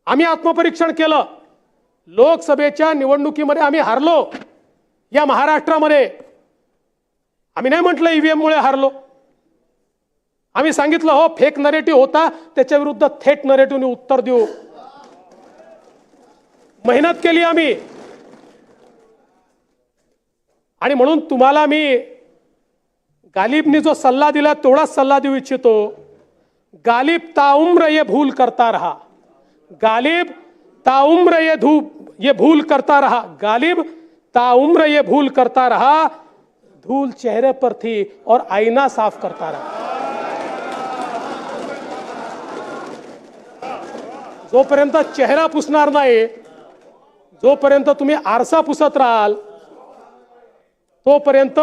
आम्ही आत्मपरीक्षण केलं. लोकसभेच्या निवडणुकीमध्ये आम्ही हारलो. या महाराष्ट्रामध्ये आम्ही नाही म्हटलं ईव्हीएम मुळे हारलो. आम्ही सांगितलं हो फेक नरेटिव्ह होता, त्याच्या विरुद्ध थेट नरेटिव्हने उत्तर देऊ. मेहनत केली आम्ही. आणि म्हणून तुम्हाला मी गालिबनी जो सल्ला दिला तेवढाच सल्ला देऊ इच्छितो. गालिब ताउम्र ये भूल करता रहा. गालिब ताउम्र ये भूल करता रहा. गालिब ताउम्र ये भूल करता रहा. धूल चेहरे पर थी और आईना साफ करता रहा. जोपर्यंत चेहरा पुसणार नाही, जोपर्यंत तुम्ही आरसा पुसत राहाल, तोपर्यंत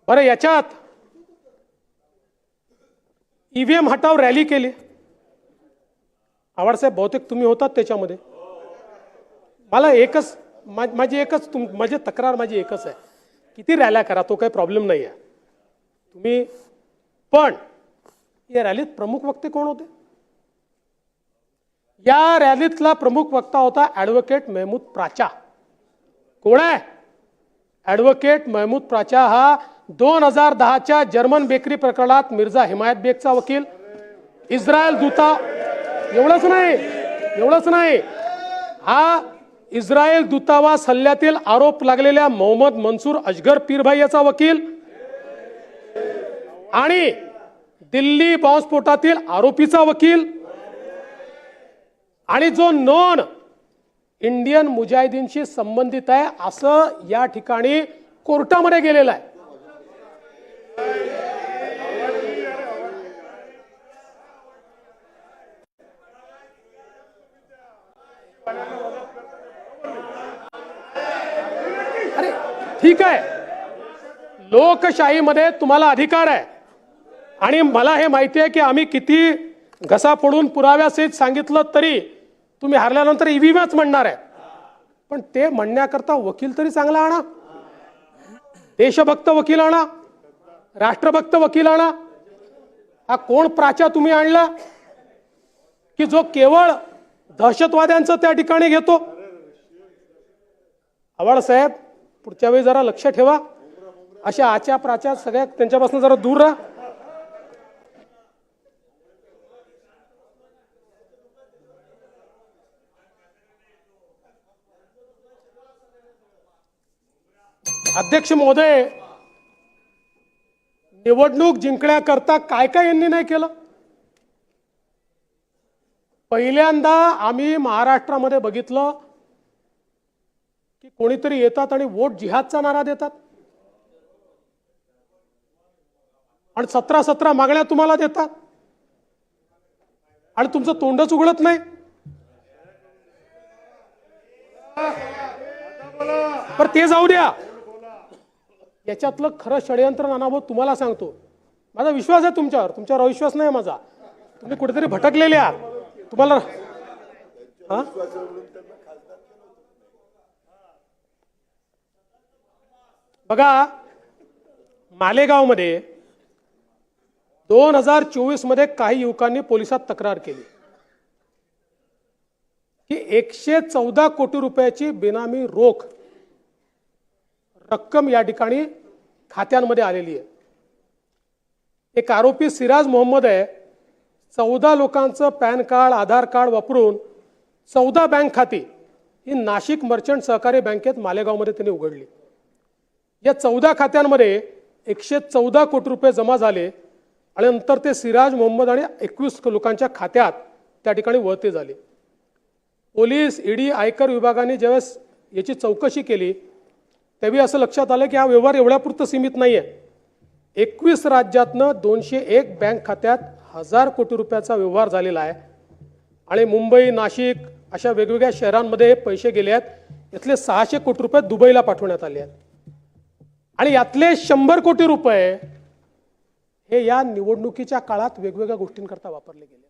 बरं. याच्यात ईव्हीएम हटाव रॅली केली. आवाडसाहेब बहुतेक तुम्ही होतात त्याच्यामध्ये. मला एकच माझी तक्रार माझी एकच आहे, किती रॅल्या करा तो काही प्रॉब्लेम नाही आहे तुम्ही, पण या रॅलीत प्रमुख वक्ते कोण होते? या रॅलीतला प्रमुख वक्ता होता ॲडव्होकेट महमूद प्राचा. कोण आहे? ॲडव्होकेट महमूद प्राचा हा 2010च्या जर्मन बेकरी प्रकरणात मिर्झा हिमायत बेगचा वकील, इस्रायल दूता. एवढंच नाही, हा इस्रायल दूतावास हल्ल्यातील आरोप लागलेल्या मोहम्मद मंसूर अजगर पीरभाई याचा वकील आणि दिल्ली बॉम्बस्फोटातील आरोपीचा वकील आणि जो नॉन इंडियन मुजाहिदीनशी संबंधित आहे असं या ठिकाणी कोर्टामध्ये गेलेला आहे. अरे ठीक आहे, लोकशाहीमध्ये तुम्हाला अधिकार आहे आणि मला हे माहिती आहे की आम्ही किती घसा फोडून पुराव्यासहित सांगितलं तरी तुम्ही हारल्यानंतर ईव्हीएमच म्हणणार आहे. पण ते म्हणण्याकरता वकील तरी चांगला आणा, देशभक्त वकील आणा, राष्ट्रभक्त वकील आणा. हा कोण प्राचा तुम्ही आणला की जो केवळ दहशतवाद्यांचं त्या ठिकाणी घेतो? आव्हाड साहेब, पुढच्या वेळी जरा लक्ष ठेवा. अशा आच्या प्राच्या सगळ्या त्यांच्यापासून जरा दूर राहा. अध्यक्ष महोदय, निवडणूक जिंकण्याकरता काय काय यांनी नाही केलं? पहिल्यांदा आम्ही महाराष्ट्रामध्ये बघितलं की कोणीतरी येतात आणि वोट जिहादचा नारा देतात आणि 17 मागण्या तुम्हाला देतात आणि तुमचं तोंडच उघडत नाही. पर ते जाऊ द्या, याच्यातलं खरं षडयंत्र नानाभाऊ तुम्हाला सांगतो. माझा विश्वास आहे तुमच्यावर अविश्वास नाही माझा. तुम्ही कुठेतरी भटकलेले आहात. तुम्हाला बघा, मालेगावमध्ये 2024 मध्ये काही युवकांनी पोलिसात तक्रार केली की 114 कोटी रुपयाची बेनामी रोख रक्कम या ठिकाणी खात्यांमध्ये आलेली आहे. एक आरोपी सिराज मोहम्मद आहे. 14 लोकांचं पॅन कार्ड, आधार कार्ड वापरून 14 बँक खाती ही नाशिक मर्चंट सहकारी बँकेत मालेगावमध्ये त्यांनी उघडली. या 14 खात्यांमध्ये 114 कोटी रुपये जमा झाले आणि नंतर ते सिराज मोहम्मद आणि 21 लोकांच्या खात्यात त्या ठिकाणी वळते झाले. पोलीस, ईडी, आयकर विभागाने ज्यावेळेस याची चौकशी केली त्यावेळी असं लक्षात आलं की हा व्यवहार एवढ्यापुरतं सीमित नाही आहे. 21 राज्यातनं 201 बँक खात्यात 1000 कोटी रुपयाचा व्यवहार झालेला आहे आणि मुंबई, नाशिक अशा वेगवेगळ्या शहरांमध्ये पैसे गेले आहेत. यातले 600 कोटी रुपये दुबईला पाठवण्यात आले आहेत आणि यातले 100 कोटी रुपये हे या निवडणुकीच्या काळात वेगवेगळ्या गोष्टींकरता वापरले गेले.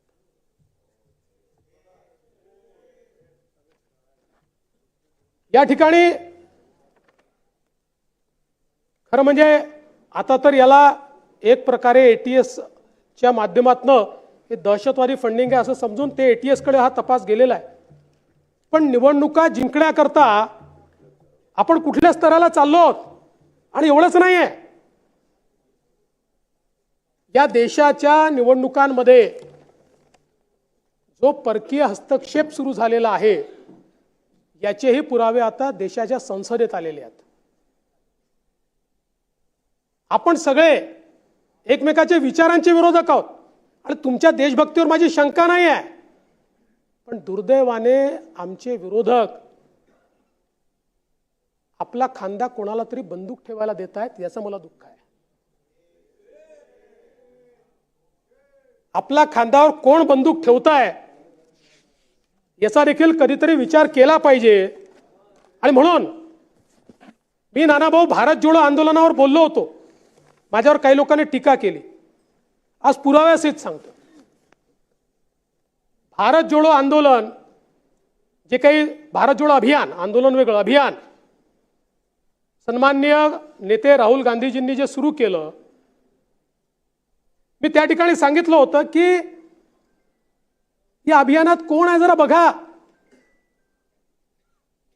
या ठिकाणी खरं म्हणजे आता तर याला एक प्रकारे एटीएसच्या माध्यमातनं हे दहशतवादी फंडिंग आहे असं समजून ते एटीएसकडे हा तपास गेलेला आहे. पण निवडणुका जिंकण्याकरता आपण कुठल्या स्तराला चाललो आहोत आणि एवढंच नाही आहे, या देशाच्या निवडणुकांमध्ये जो परकीय हस्तक्षेप सुरू झालेला आहे याचेही पुरावे आता देशाच्या संसदेत आलेले आहेत. आपण सगळे एकमेकाच्या विचारांचे विरोधक आहोत आणि तुमच्या देशभक्तीवर माझी शंका नाही आहे, पण दुर्दैवाने आमचे विरोधक आपला खांदा कोणाला तरी बंदूक ठेवायला देत आहेत, याचं मला दुःख आहे. आपला खांद्यावर कोण बंदूक ठेवताय याचा देखील कधीतरी विचार केला पाहिजे. आणि म्हणून मी नानाभाऊ भारत जोडो आंदोलनावर बोललो होतो, माझ्यावर काही लोकांनी टीका केली. आज पुराव्यासहित सांगतो, भारत जोडो आंदोलन जे काही भारत जोडो अभियान, आंदोलन वेगळं, अभियान सन्माननीय नेते राहुल गांधीजींनी जे सुरू केलं, मी त्या ठिकाणी सांगितलं होतं की या अभियानात कोण आहे जरा बघा.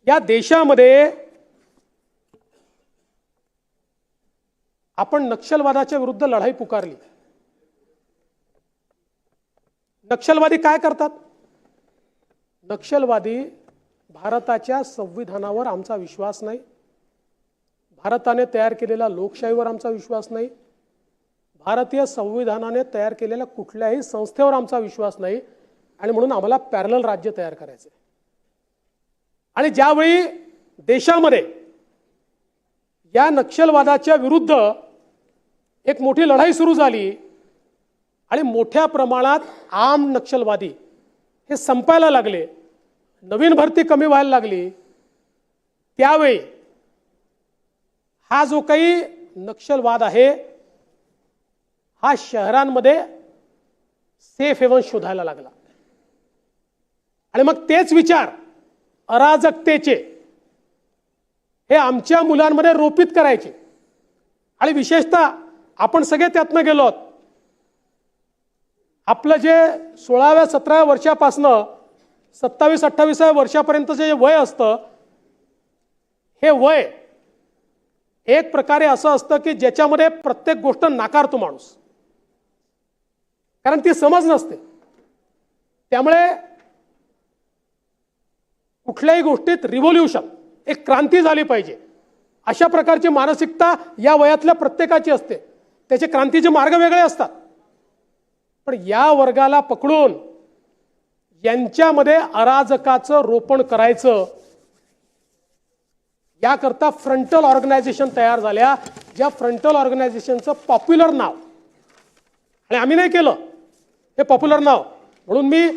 या देशामध्ये आपण नक्षलवादाच्या विरुद्ध लढाई पुकारली. नक्षलवादी काय करतात? नक्षलवादी भारताच्या संविधानावर आमचा विश्वास नाही, भारताने तयार केलेल्या लोकशाहीवर आमचा विश्वास नाही, भारतीय संविधानाने तयार केलेल्या कुठल्याही संस्थेवर आमचा विश्वास नाही आणि म्हणून आम्हाला पॅरलल राज्य तयार करायचे. आणि ज्यावेळी देशामध्ये या नक्षलवादाच्या विरुद्ध एक मोठी लढाई सुरू झाली आणि मोठ्या प्रमाणात आम नक्षलवादी हे संपायला लागले, नवीन भरती कमी व्हायला लागली, त्यावेळी हा जो काही नक्षलवाद आहे हा शहरांमध्ये सेफ हेवन शोधायला लागला. आणि मग तेच विचार अराजकतेचे हे आमच्या मुलांमध्ये रोपित करायचे. आणि विशेषतः आपण सगळे त्यातनं गेलो आहोत. आपलं जे 16व्या 17व्या वर्षापासनं 27-28व्या वर्षापर्यंतचे जे वय असतं, हे वय एक प्रकारे असं असतं की ज्याच्यामध्ये प्रत्येक गोष्ट नाकारतो माणूस, कारण ती समज नसते. त्यामुळे कुठल्याही गोष्टीत रिव्होल्यूशन, एक क्रांती झाली पाहिजे अशा प्रकारची मानसिकता या वयातल्या प्रत्येकाची असते. त्याचे क्रांतीचे मार्ग वेगळे असतात. पण या वर्गाला पकडून यांच्यामध्ये अराजकाचं रोपण करायचं याकरता फ्रंटल ऑर्गनायझेशन तयार झाल्या, ज्या फ्रंटल ऑर्गनायझेशनचं पॉप्युलर नाव, आणि आम्ही नाही केलं हे पॉप्युलर नाव, म्हणून मी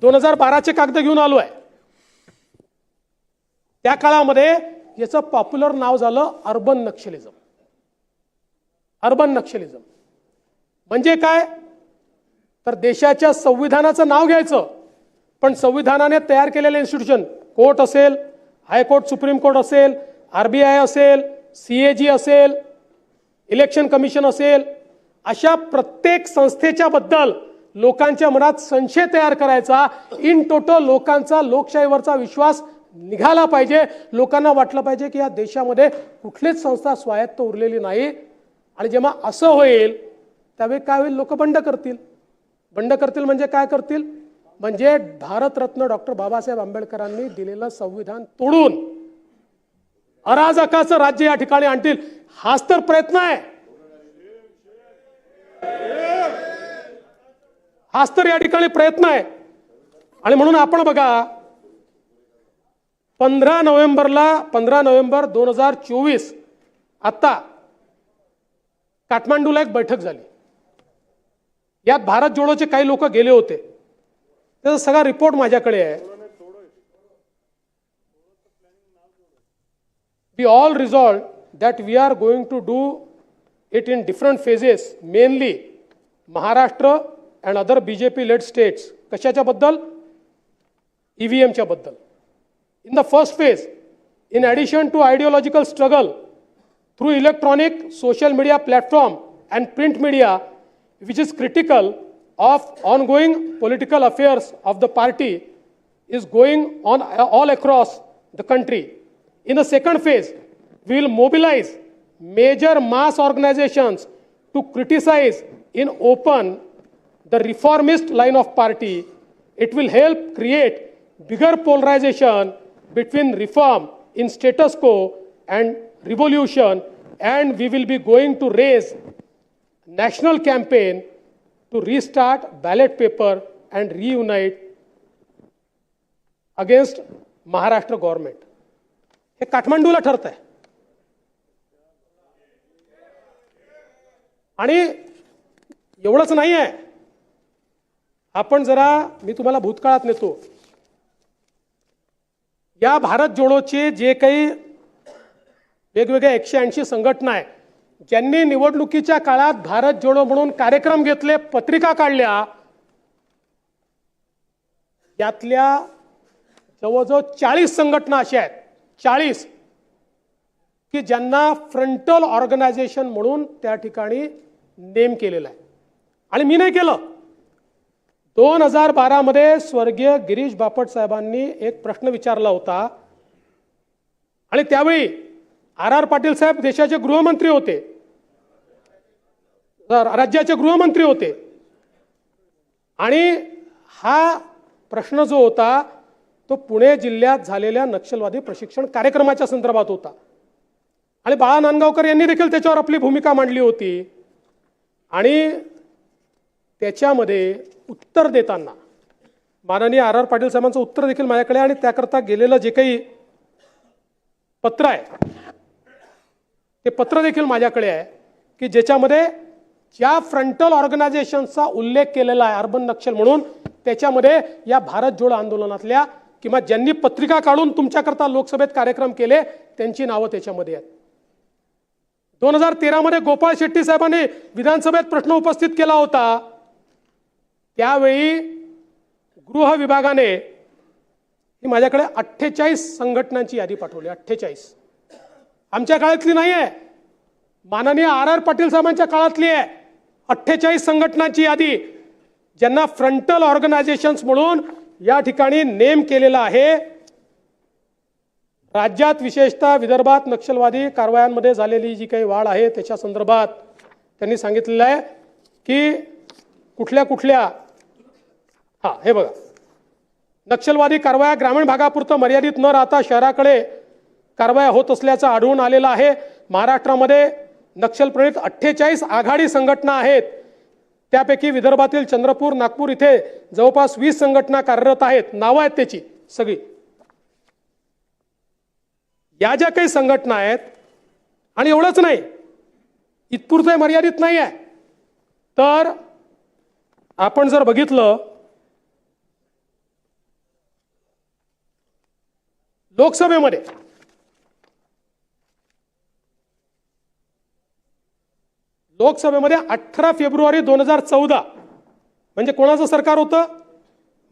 2012चे कागद घेऊन आलो आहे. त्या काळामध्ये याचं पॉप्युलर नाव झालं अर्बन नक्षलिझम. अर्बन नक्षलिझम म्हणजे काय? तर देशाच्या संविधानाचं नाव घ्यायचं, पण संविधानाने तयार केलेले इन्स्टिट्यूशन, कोर्ट असेल, हायकोर्ट, सुप्रीम कोर्ट असेल, RBI असेल, CAG असेल, इलेक्शन कमिशन असेल, अशा प्रत्येक संस्थेच्या बद्दल लोकांच्या मनात संशय तयार करायचा. इन टोटल लोकांचा लोकशाहीवरचा विश्वास निघाला पाहिजे. लोकांना वाटलं पाहिजे की या देशामध्ये कुठलीच संस्था स्वायत्त उरलेली नाही. आणि जेव्हा असं होईल त्यावेळी काय होईल? लोक बंड करतील. बंड करतील म्हणजे काय करतील? म्हणजे भारतरत्न डॉक्टर बाबासाहेब आंबेडकरांनी दिलेलं संविधान तोडून अराजकाचं राज्य या ठिकाणी आणतील. हाच तर प्रयत्न आहे, हाच तर या ठिकाणी प्रयत्न आहे. आणि म्हणून आपण बघा, 15 नोव्हेंबर 2024 आता काठमांडूला एक बैठक झाली. यात भारत जोडोचे काही लोक गेले होते. त्याचा सगळा रिपोर्ट माझ्याकडे आहे. We all resolved that we are going to do it in different phases, mainly Maharashtra and other BJP-led states. कशाच्या बद्दल? EVM च्या बद्दल. In the first phase, in addition to ideological struggle through electronic social media platform and print media, which is critical of ongoing political affairs of the party, is going on all across the country. In the second phase, we will mobilize major mass organizations to criticize in open the reformist line of party. It will help create bigger polarization between reform in status quo and revolution, and we will be going to raise national campaign to restart ballot paper and reunite against Maharashtra government. हे काठमांडूला ठरत आहे. आणि एवढंच नाही आहे. आपण जरा मी तुम्हाला भूतकाळात नेतो. या भारत जोडोचे जे काही वेगवेगळ्या 180 संघटना आहे, ज्यांनी निवडणुकीच्या काळात भारत जोडो म्हणून कार्यक्रम घेतले, पत्रिका काढल्या, यातल्या जवळजवळ 40 संघटना अशा आहेत, 40 की ज्यांना फ्रंटल ऑर्गनायझेशन म्हणून त्या ठिकाणी नेम केलेला आहे. आणि मी नाही केलं. 2012 मध्ये स्वर्गीय गिरीश बापट साहेबांनी एक प्रश्न विचारला होता आणि त्यावेळी आर पाटील साहेब देशाचे गृहमंत्री होते, राज्याचे गृहमंत्री होते. आणि हा प्रश्न जो होता तो पुणे जिल्ह्यात झालेल्या नक्षलवादी प्रशिक्षण कार्यक्रमाच्या संदर्भात होता. आणि बाळा नांदगावकर यांनी देखील त्याच्यावर आपली भूमिका मांडली होती. आणि त्याच्यामध्ये उत्तर देताना माननीय आर पाटील साहेबांचं उत्तर देखील माझ्याकडे आणि त्याकरता गेलेलं जे काही पत्र आहे ते पत्र देखील माझ्याकडे आहे की ज्याच्यामध्ये ज्या फ्रंटल ऑर्गनायझेशनचा उल्लेख केलेला आहे अर्बन नक्षल म्हणून, त्याच्यामध्ये या भारत जोडो आंदोलनातल्या किंवा ज्यांनी पत्रिका काढून तुमच्याकरता लोकसभेत कार्यक्रम केले त्यांची नावं त्याच्यामध्ये आहेत. 2013 मध्ये गोपाळ शेट्टी साहेबांनी विधानसभेत प्रश्न उपस्थित केला होता. त्यावेळी गृह विभागाने ही माझ्याकडे 48 संघटनांची यादी पाठवली. 48 आमच्या काळातली नाही आहे, माननीय आर पाटील साहेबांच्या काळातली आहे. 48 संघटनांची यादी ज्यांना फ्रंटल ऑर्गनायझेशन्स म्हणून या ठिकाणी नेम केलेला आहे. राज्यात विशेषतः विदर्भात नक्षलवादी कारवायांमध्ये झालेली जी काही वाढ आहे त्याच्या संदर्भात त्यांनी सांगितलेलं आहे की कुठल्या कुठल्या हे बघा, नक्षलवादी कारवाया ग्रामीण भागापुरतं मर्यादित न राहता शहराकडे कारवाया होत असल्याचं आढळून आलेलं आहे. महाराष्ट्रामध्ये नक्षलप्रणित 48 आघाडी संघटना आहेत. त्यापैकी विदर्भातील चंद्रपूर, नागपूर इथे जवळपास 20 संघटना कार्यरत आहेत. नावं आहेत त्याची सगळी. या ज्या काही संघटना आहेत, आणि एवढंच नाही, इथपुरतं मर्यादित नाही आहे, तर आपण जर बघितलं लोकसभेमध्ये लोकसभेमध्ये 18 फेब्रुवारी 2014 म्हणजे कोणाचं सरकार होतं?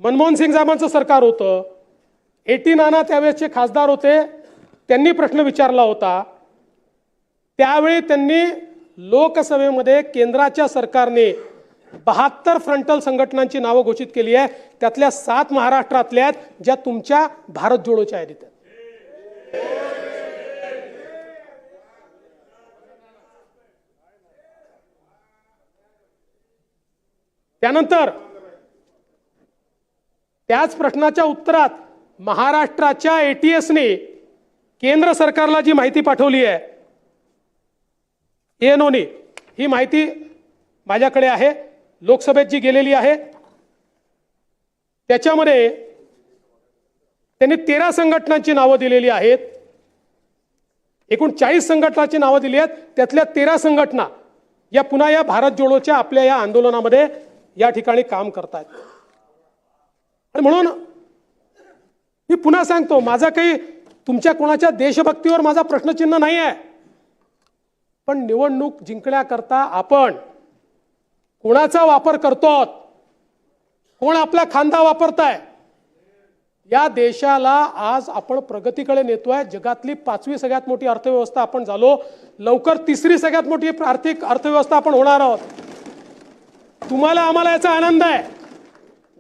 मनमोहन सिंग साहेबांचं सरकार होतं. एटी नाना त्यावेळेसचे खासदार होते. त्यांनी प्रश्न विचारला होता. त्यावेळी त्यांनी लोकसभेमध्ये केंद्राच्या सरकारने 72 फ्रंटल संघटनांची नावं घोषित केली आहे. त्यातल्या 7 महाराष्ट्रातल्या ज्या तुमच्या भारत जोडोच्या यादीत आहेत. त्यानंतर त्याच प्रश्नाच्या उत्तरात महाराष्ट्राच्या एटीएसने केंद्र सरकारला जी माहिती पाठवली आहे, एएनओने, ही माहिती माझ्याकडे आहे, लोकसभेत जी गेलेली आहे. त्याच्यामध्ये त्यांनी 13 संघटनांची नावं दिलेली आहेत. एकूण 40 संघटनांची नावं दिली आहेत. त्यातल्या 13 संघटना या पुन्हा या भारत जोडोच्या आपल्या या आंदोलनामध्ये या ठिकाणी काम करतात. आणि म्हणून मी पुन्हा सांगतो, माझा काही तुमच्या कोणाच्या देशभक्तीवर माझा प्रश्नचिन्ह नाही आहे, पण निवडणूक जिंकण्याकरता आपण कोणाचा वापर करतो, कोण आपला खांदा वापरताय, या देशाला आज आपण प्रगतीकडे नेतोय। जगातली 5वी सगळ्यात मोठी अर्थव्यवस्था आपण झालो, लवकर 3री सगळ्यात मोठी आर्थिक अर्थव्यवस्था आपण होणार आहोत। तुम्हाला आम्हाला याचा आनंद आहे।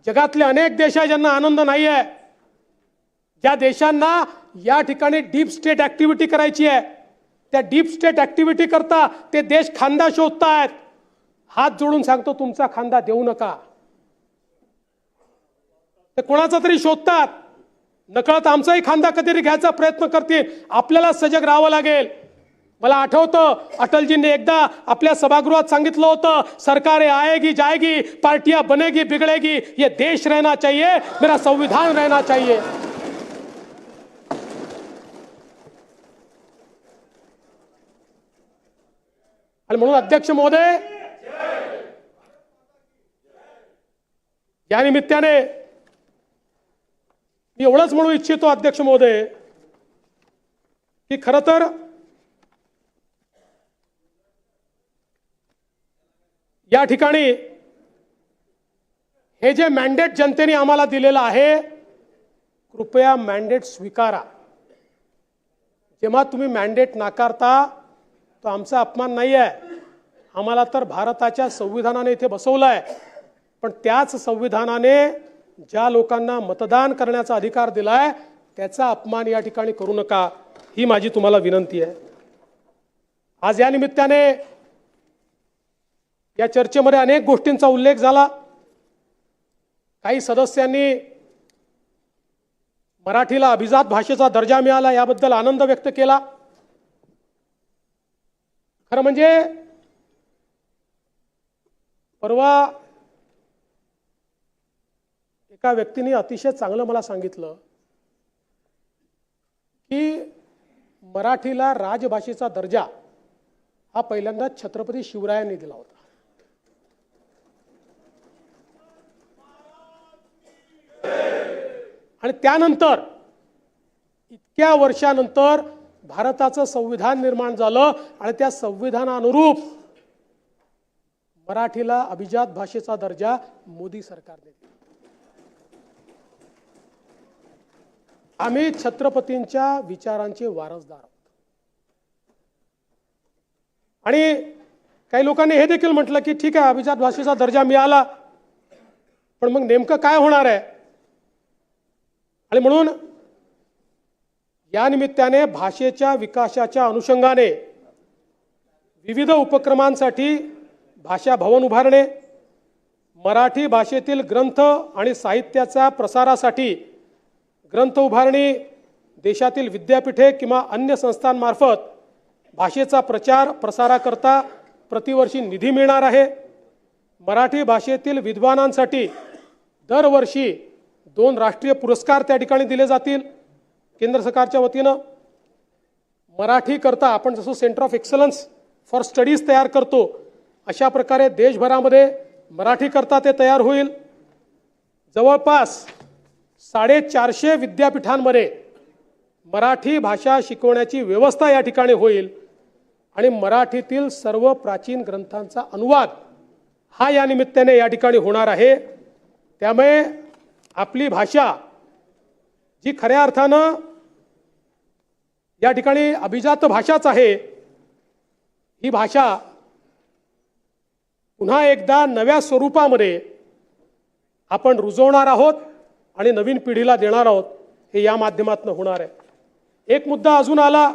जगातले अनेक देश आहेत ज्यांना आनंद नाही आहे, ज्या देशांना या ठिकाणी डीप स्टेट ऍक्टिव्हिटी करायची आहे, त्या डीप स्टेट ऍक्टिव्हिटी करता ते देश खांदा शोधतायत। हात जोडून सांगतो, तुमचा खांदा देऊ नका। ते कोणाचा तरी शोधतात, नकळत आमचाही खांदा कधीतरी घ्यायचा प्रयत्न करतील। आपल्याला सजग राहावं लागेल। मला आठवतं अटलजींनी एकदा आपल्या सभागृहात सांगितलं होतं, सरकारें आएगी जाएगी, पार्टियां बनेगी बिगड़ेगी, ये देश रहना चाहिए, मेरा संविधान रहना चाहिए। आणि म्हणून अध्यक्ष महोदय, या निमित्ताने मी एवढंच म्हणू इच्छितो अध्यक्ष महोदय की खरं तर या ठिकाणी हे जे मॅन्डेट जनतेने आम्हाला दिलेलं आहे, कृपया मॅन्डेट स्वीकारा। जेव्हा तुम्ही मॅन्डेट नाकारता तो आमचा अपमान नाही आहे। आम्हाला तर भारताच्या संविधानाने इथे बसवलंय, पण त्याच संविधानाने ज्या लोकांना मतदान करण्याचा अधिकार दिलाय त्याचा अपमान या ठिकाणी करू नका, ही माझी तुम्हाला विनंती आहे। आज या निमित्ताने या चर्चेमध्ये अनेक गोष्टींचा उल्लेख झाला। काही सदस्यांनी मराठीला अभिजात भाषेचा दर्जा मिळाला याबद्दल आनंद व्यक्त केला। खरं म्हणजे परवा एका व्यक्तीने अतिशय चांगलं मला सांगितलं की मराठीला राजभाषेचा दर्जा हा पहिल्यांदा छत्रपती शिवरायांनी दिला होता। आणि त्यानंतर इतक्या वर्षानंतर भारताचं संविधान निर्माण झालं आणि त्या संविधानानुरूप मराठीला अभिजात भाषेचा दर्जा मोदी सरकारने दिला। आम्ही छत्रपतींच्या विचारांचे वारसदार आहोत। आणि काही लोकांनी हे देखील म्हटलं की ठीक आहे, अभिजात भाषेचा दर्जा मिळाला, पण मग नेमकं काय होणार आहे? आणि म्हणून या निमित्ताने भाषेच्या विकासाच्या अनुषंगाने विविध उपक्रमांसाठी भाषा भवन उभारणे, मराठी भाषेतील ग्रंथ आणि साहित्याच्या प्रसारासाठी ग्रंथ उभारणी, देशातील विद्यापीठे किंवा अन्य संस्थांमार्फत भाषेचा प्रचार प्रसाराकरता प्रतिवर्षी निधी मिळणार आहे। मराठी भाषेतील विद्वानांसाठी दरवर्षी 2 राष्ट्रीय पुरस्कार त्या ठिकाणी दिले जातील केंद्र सरकारच्या वतीनं। मराठी करता आपण जसं centre of excellence for studies तयार करतो, अशा प्रकारे देशभरामध्ये मराठी करता ते तयार होईल। जवळपास 450 विद्यापीठांमध्ये मराठी भाषा शिकवण्याची व्यवस्था या ठिकाणी होईल आणि मराठीतील सर्व प्राचीन ग्रंथांचा अनुवाद हा या निमित्ताने या ठिकाणी होणार आहे। त्यामुळे आपली भाषा जी खऱ्या अर्थानं या ठिकाणी अभिजात भाषाच आहे, ही भाषा पुन्हा एकदा नव्या स्वरूपामध्ये आपण रुजवणार आहोत आणि नवीन पिढीला देणार आहोत, हे या माध्यमातून होणार आहे। एक मुद्दा अजून आला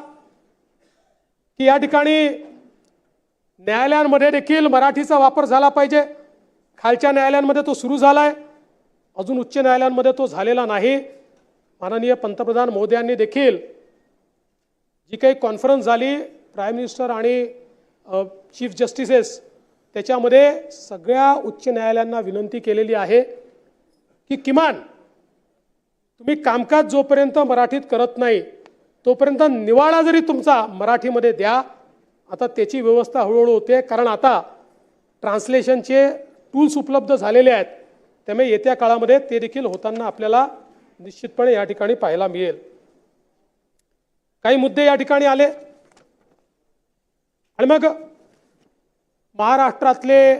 की या ठिकाणी न्यायालयांमध्ये देखील मराठीचा वापर झाला पाहिजे। खालच्या न्यायालयांमध्ये तो सुरू झालाय, अजून उच्च न्यायालयांमध्ये तो झालेला नाही। माननीय पंतप्रधान मोदयांनी देखील जी काही कॉन्फरन्स झाली प्राईम मिनिस्टर आणि चीफ जस्टिसेस, त्याच्यामध्ये सगळ्या उच्च न्यायालयांना विनंती केलेली आहे की किमान तुम्ही कामकाज जोपर्यंत मराठीत करत नाही तोपर्यंत निवाडा जरी तुमचा मराठीमध्ये द्या। आता त्याची व्यवस्था हळूहळू होते, कारण आता ट्रान्सलेशनचे टूल्स उपलब्ध झालेले आहेत, त्यामुळे येत्या काळामध्ये ते देखील होताना आपल्याला निश्चितपणे या ठिकाणी पाहायला मिळेल। काही मुद्दे या ठिकाणी आले आणि मग महाराष्ट्रातले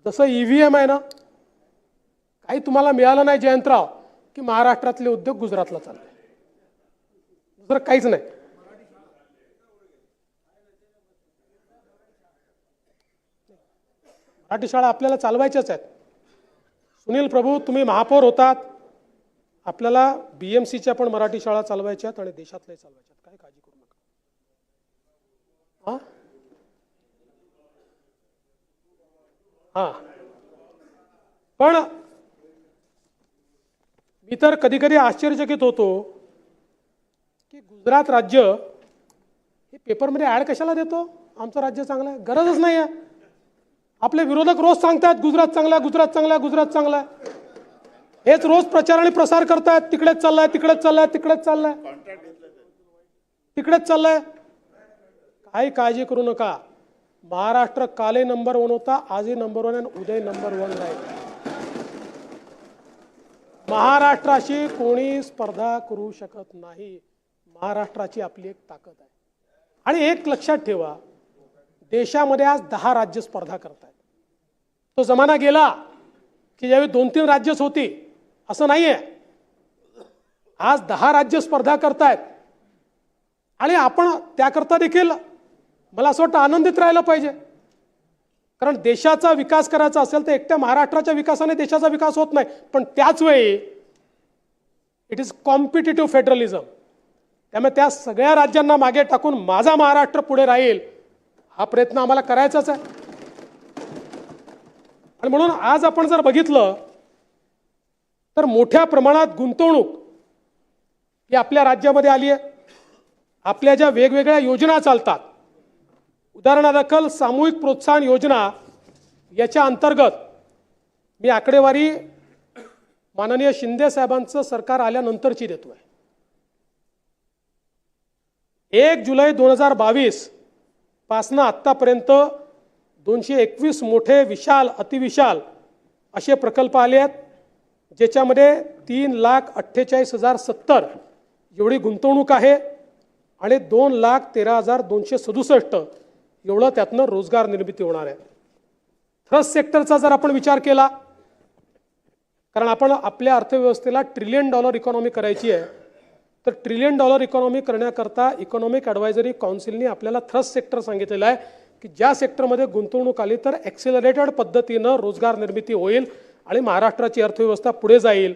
जसं EVM आहे ना, काही तुम्हाला मिळालं नाही जयंतराव, की महाराष्ट्रातले उद्योग गुजरातला चालले, दुसरं काहीच नाही. मराठी शाळा आपल्याला चालवायच्याच आहेत. सुनील प्रभू, तुम्ही महापौर होतात, आपल्याला BMCच्या पण मराठी शाळा चालवायच्या आहेत आणि देशातल्याही चालवायच्या आहेत, काय काळजी करू नका. पण मी तर कधी कधी आश्चर्यचकित होतो की गुजरात राज्य हे पेपरमध्ये ॲड कशाला देतो, आमचं राज्य चांगलं आहे. गरजच नाही आहे. आपले विरोधक रोज सांगतात गुजरात चांगला आहे, गुजरात चांगला आहे, गुजरात चांगला आहे. हेच रोज प्रचार आणि प्रसार करतायत, तिकडेच चाललाय, तिकडेच चाललाय, तिकडेच चाललाय, तिकडेच चाललाय. काही काळजी करू नका. महाराष्ट्र कालही नंबर 1 होता, आजही नंबर 1 आहे, उद्या नंबर 1 राहील. महाराष्ट्राशी कोणी स्पर्धा करू शकत नाही. महाराष्ट्राची आपली एक ताकद आहे. आणि एक लक्षात ठेवा, देशामध्ये आज 10 राज्य स्पर्धा करतायत. तो जमाना गेला की ज्यावेळी 2-3 राज्यच होती, असं नाहीये. आज 10 राज्य स्पर्धा करतायत आणि आपण त्याकरता देखील मला असं वाटतं आनंदित राहिलं पाहिजे. कारण देशाचा विकास करायचा असेल तर एकट्या महाराष्ट्राच्या विकासाने देशाचा विकास होत नाही. पण त्याच वेळी इट इज कॉम्पिटिटिव्ह फेडरलिझम. त्यामुळे त्या सगळ्या राज्यांना मागे टाकून माझा महाराष्ट्र पुढे राहील, हा प्रयत्न आम्हाला करायचाच आहे. आणि म्हणून आज आपण जर बघितलं तर मोठ्या प्रमाणात गुंतवणूक ही आपल्या राज्यामध्ये आली आहे. आपल्या ज्या वेगवेगळ्या योजना चालतात, उदाहरणादाखल सामूहिक प्रोत्साहन योजना, याच्या अंतर्गत मी आकडेवारी माननीय शिंदे साहेबांचं सरकार आल्यानंतरची देतोय. 1 जुलै 2022 पासून आतापर्यंत 221 मोठे विशाल अतिविशाल असे प्रकल्प आले आहेत, ज्याच्यामध्ये 3,48,070 एवढी गुंतवणूक आहे आणि 2,13,267 एवढं त्यातनं रोजगार निर्मिती होणार आहे. थ्रस्ट सेक्टरचा जर आपण विचार केला, कारण आपण आपल्या अर्थव्यवस्थेला $1 ट्रिलियन इकॉनॉमी करायची आहे, तर $1 ट्रिलियन इकॉनॉमी करण्याकरता इकॉनॉमिक ॲडवायझरी काउन्सिलने आपल्याला थ्रस्ट सेक्टर सांगितलेलं आहे की ज्या सेक्टरमध्ये गुंतवणूक आली तर ॲक्सेलरेटेड पद्धतीनं रोजगार निर्मिती होईल आणि महाराष्ट्राची अर्थव्यवस्था पुढे जाईल.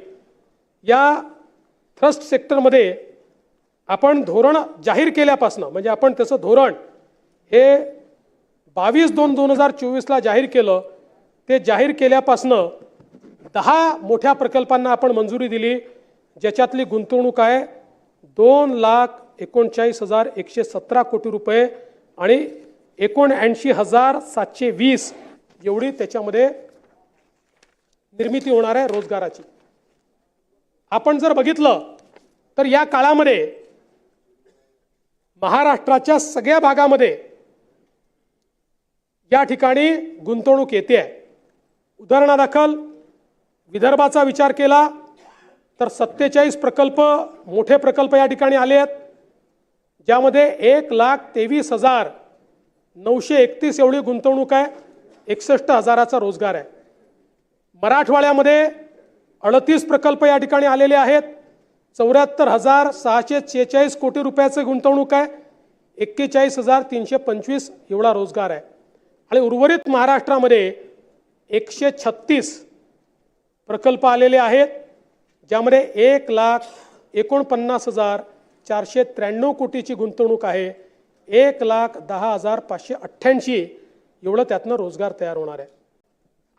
या थ्रस्ट सेक्टरमध्ये आपण धोरण जाहीर केल्यापासून, म्हणजे आपण त्याचं धोरण हे 22/2/2024 जाहीर केलं. ते जाहीर केल्यापासून 10 मोठ्या प्रकल्पांना आपण मंजुरी दिली, ज्याच्यातली गुंतवणूक आहे 2,39,117 कोटी रुपये आणि 79,720 एवढी त्याच्यामध्ये निर्मिती होणार आहे रोजगाराची. आपण जर बघितलं तर या काळामध्ये महाराष्ट्राच्या सगळ्या भागामध्ये या ठिकाणी गुंतवणूक येते आहे. उदाहरणादाखल विदर्भाचा विचार केला तर 47 प्रकल्प, मोठे प्रकल्प या ठिकाणी आले आहेत, ज्यामध्ये 1,23,931 एवढी गुंतवणूक आहे, 61,000चा रोजगार आहे. मराठवाड्यामध्ये 38 प्रकल्प या ठिकाणी आलेले आहेत, 74,646 कोटी रुपयाचे गुंतवणूक आहे, 41,325 एवढा रोजगार आहे. आणि उर्वरित महाराष्ट्रामध्ये 136 प्रकल्प आलेले आहेत, ज्यामध्ये 1,49,493 कोटीची गुंतवणूक आहे, 1,10,588 एवढं त्यातनं रोजगार तयार होणार आहे.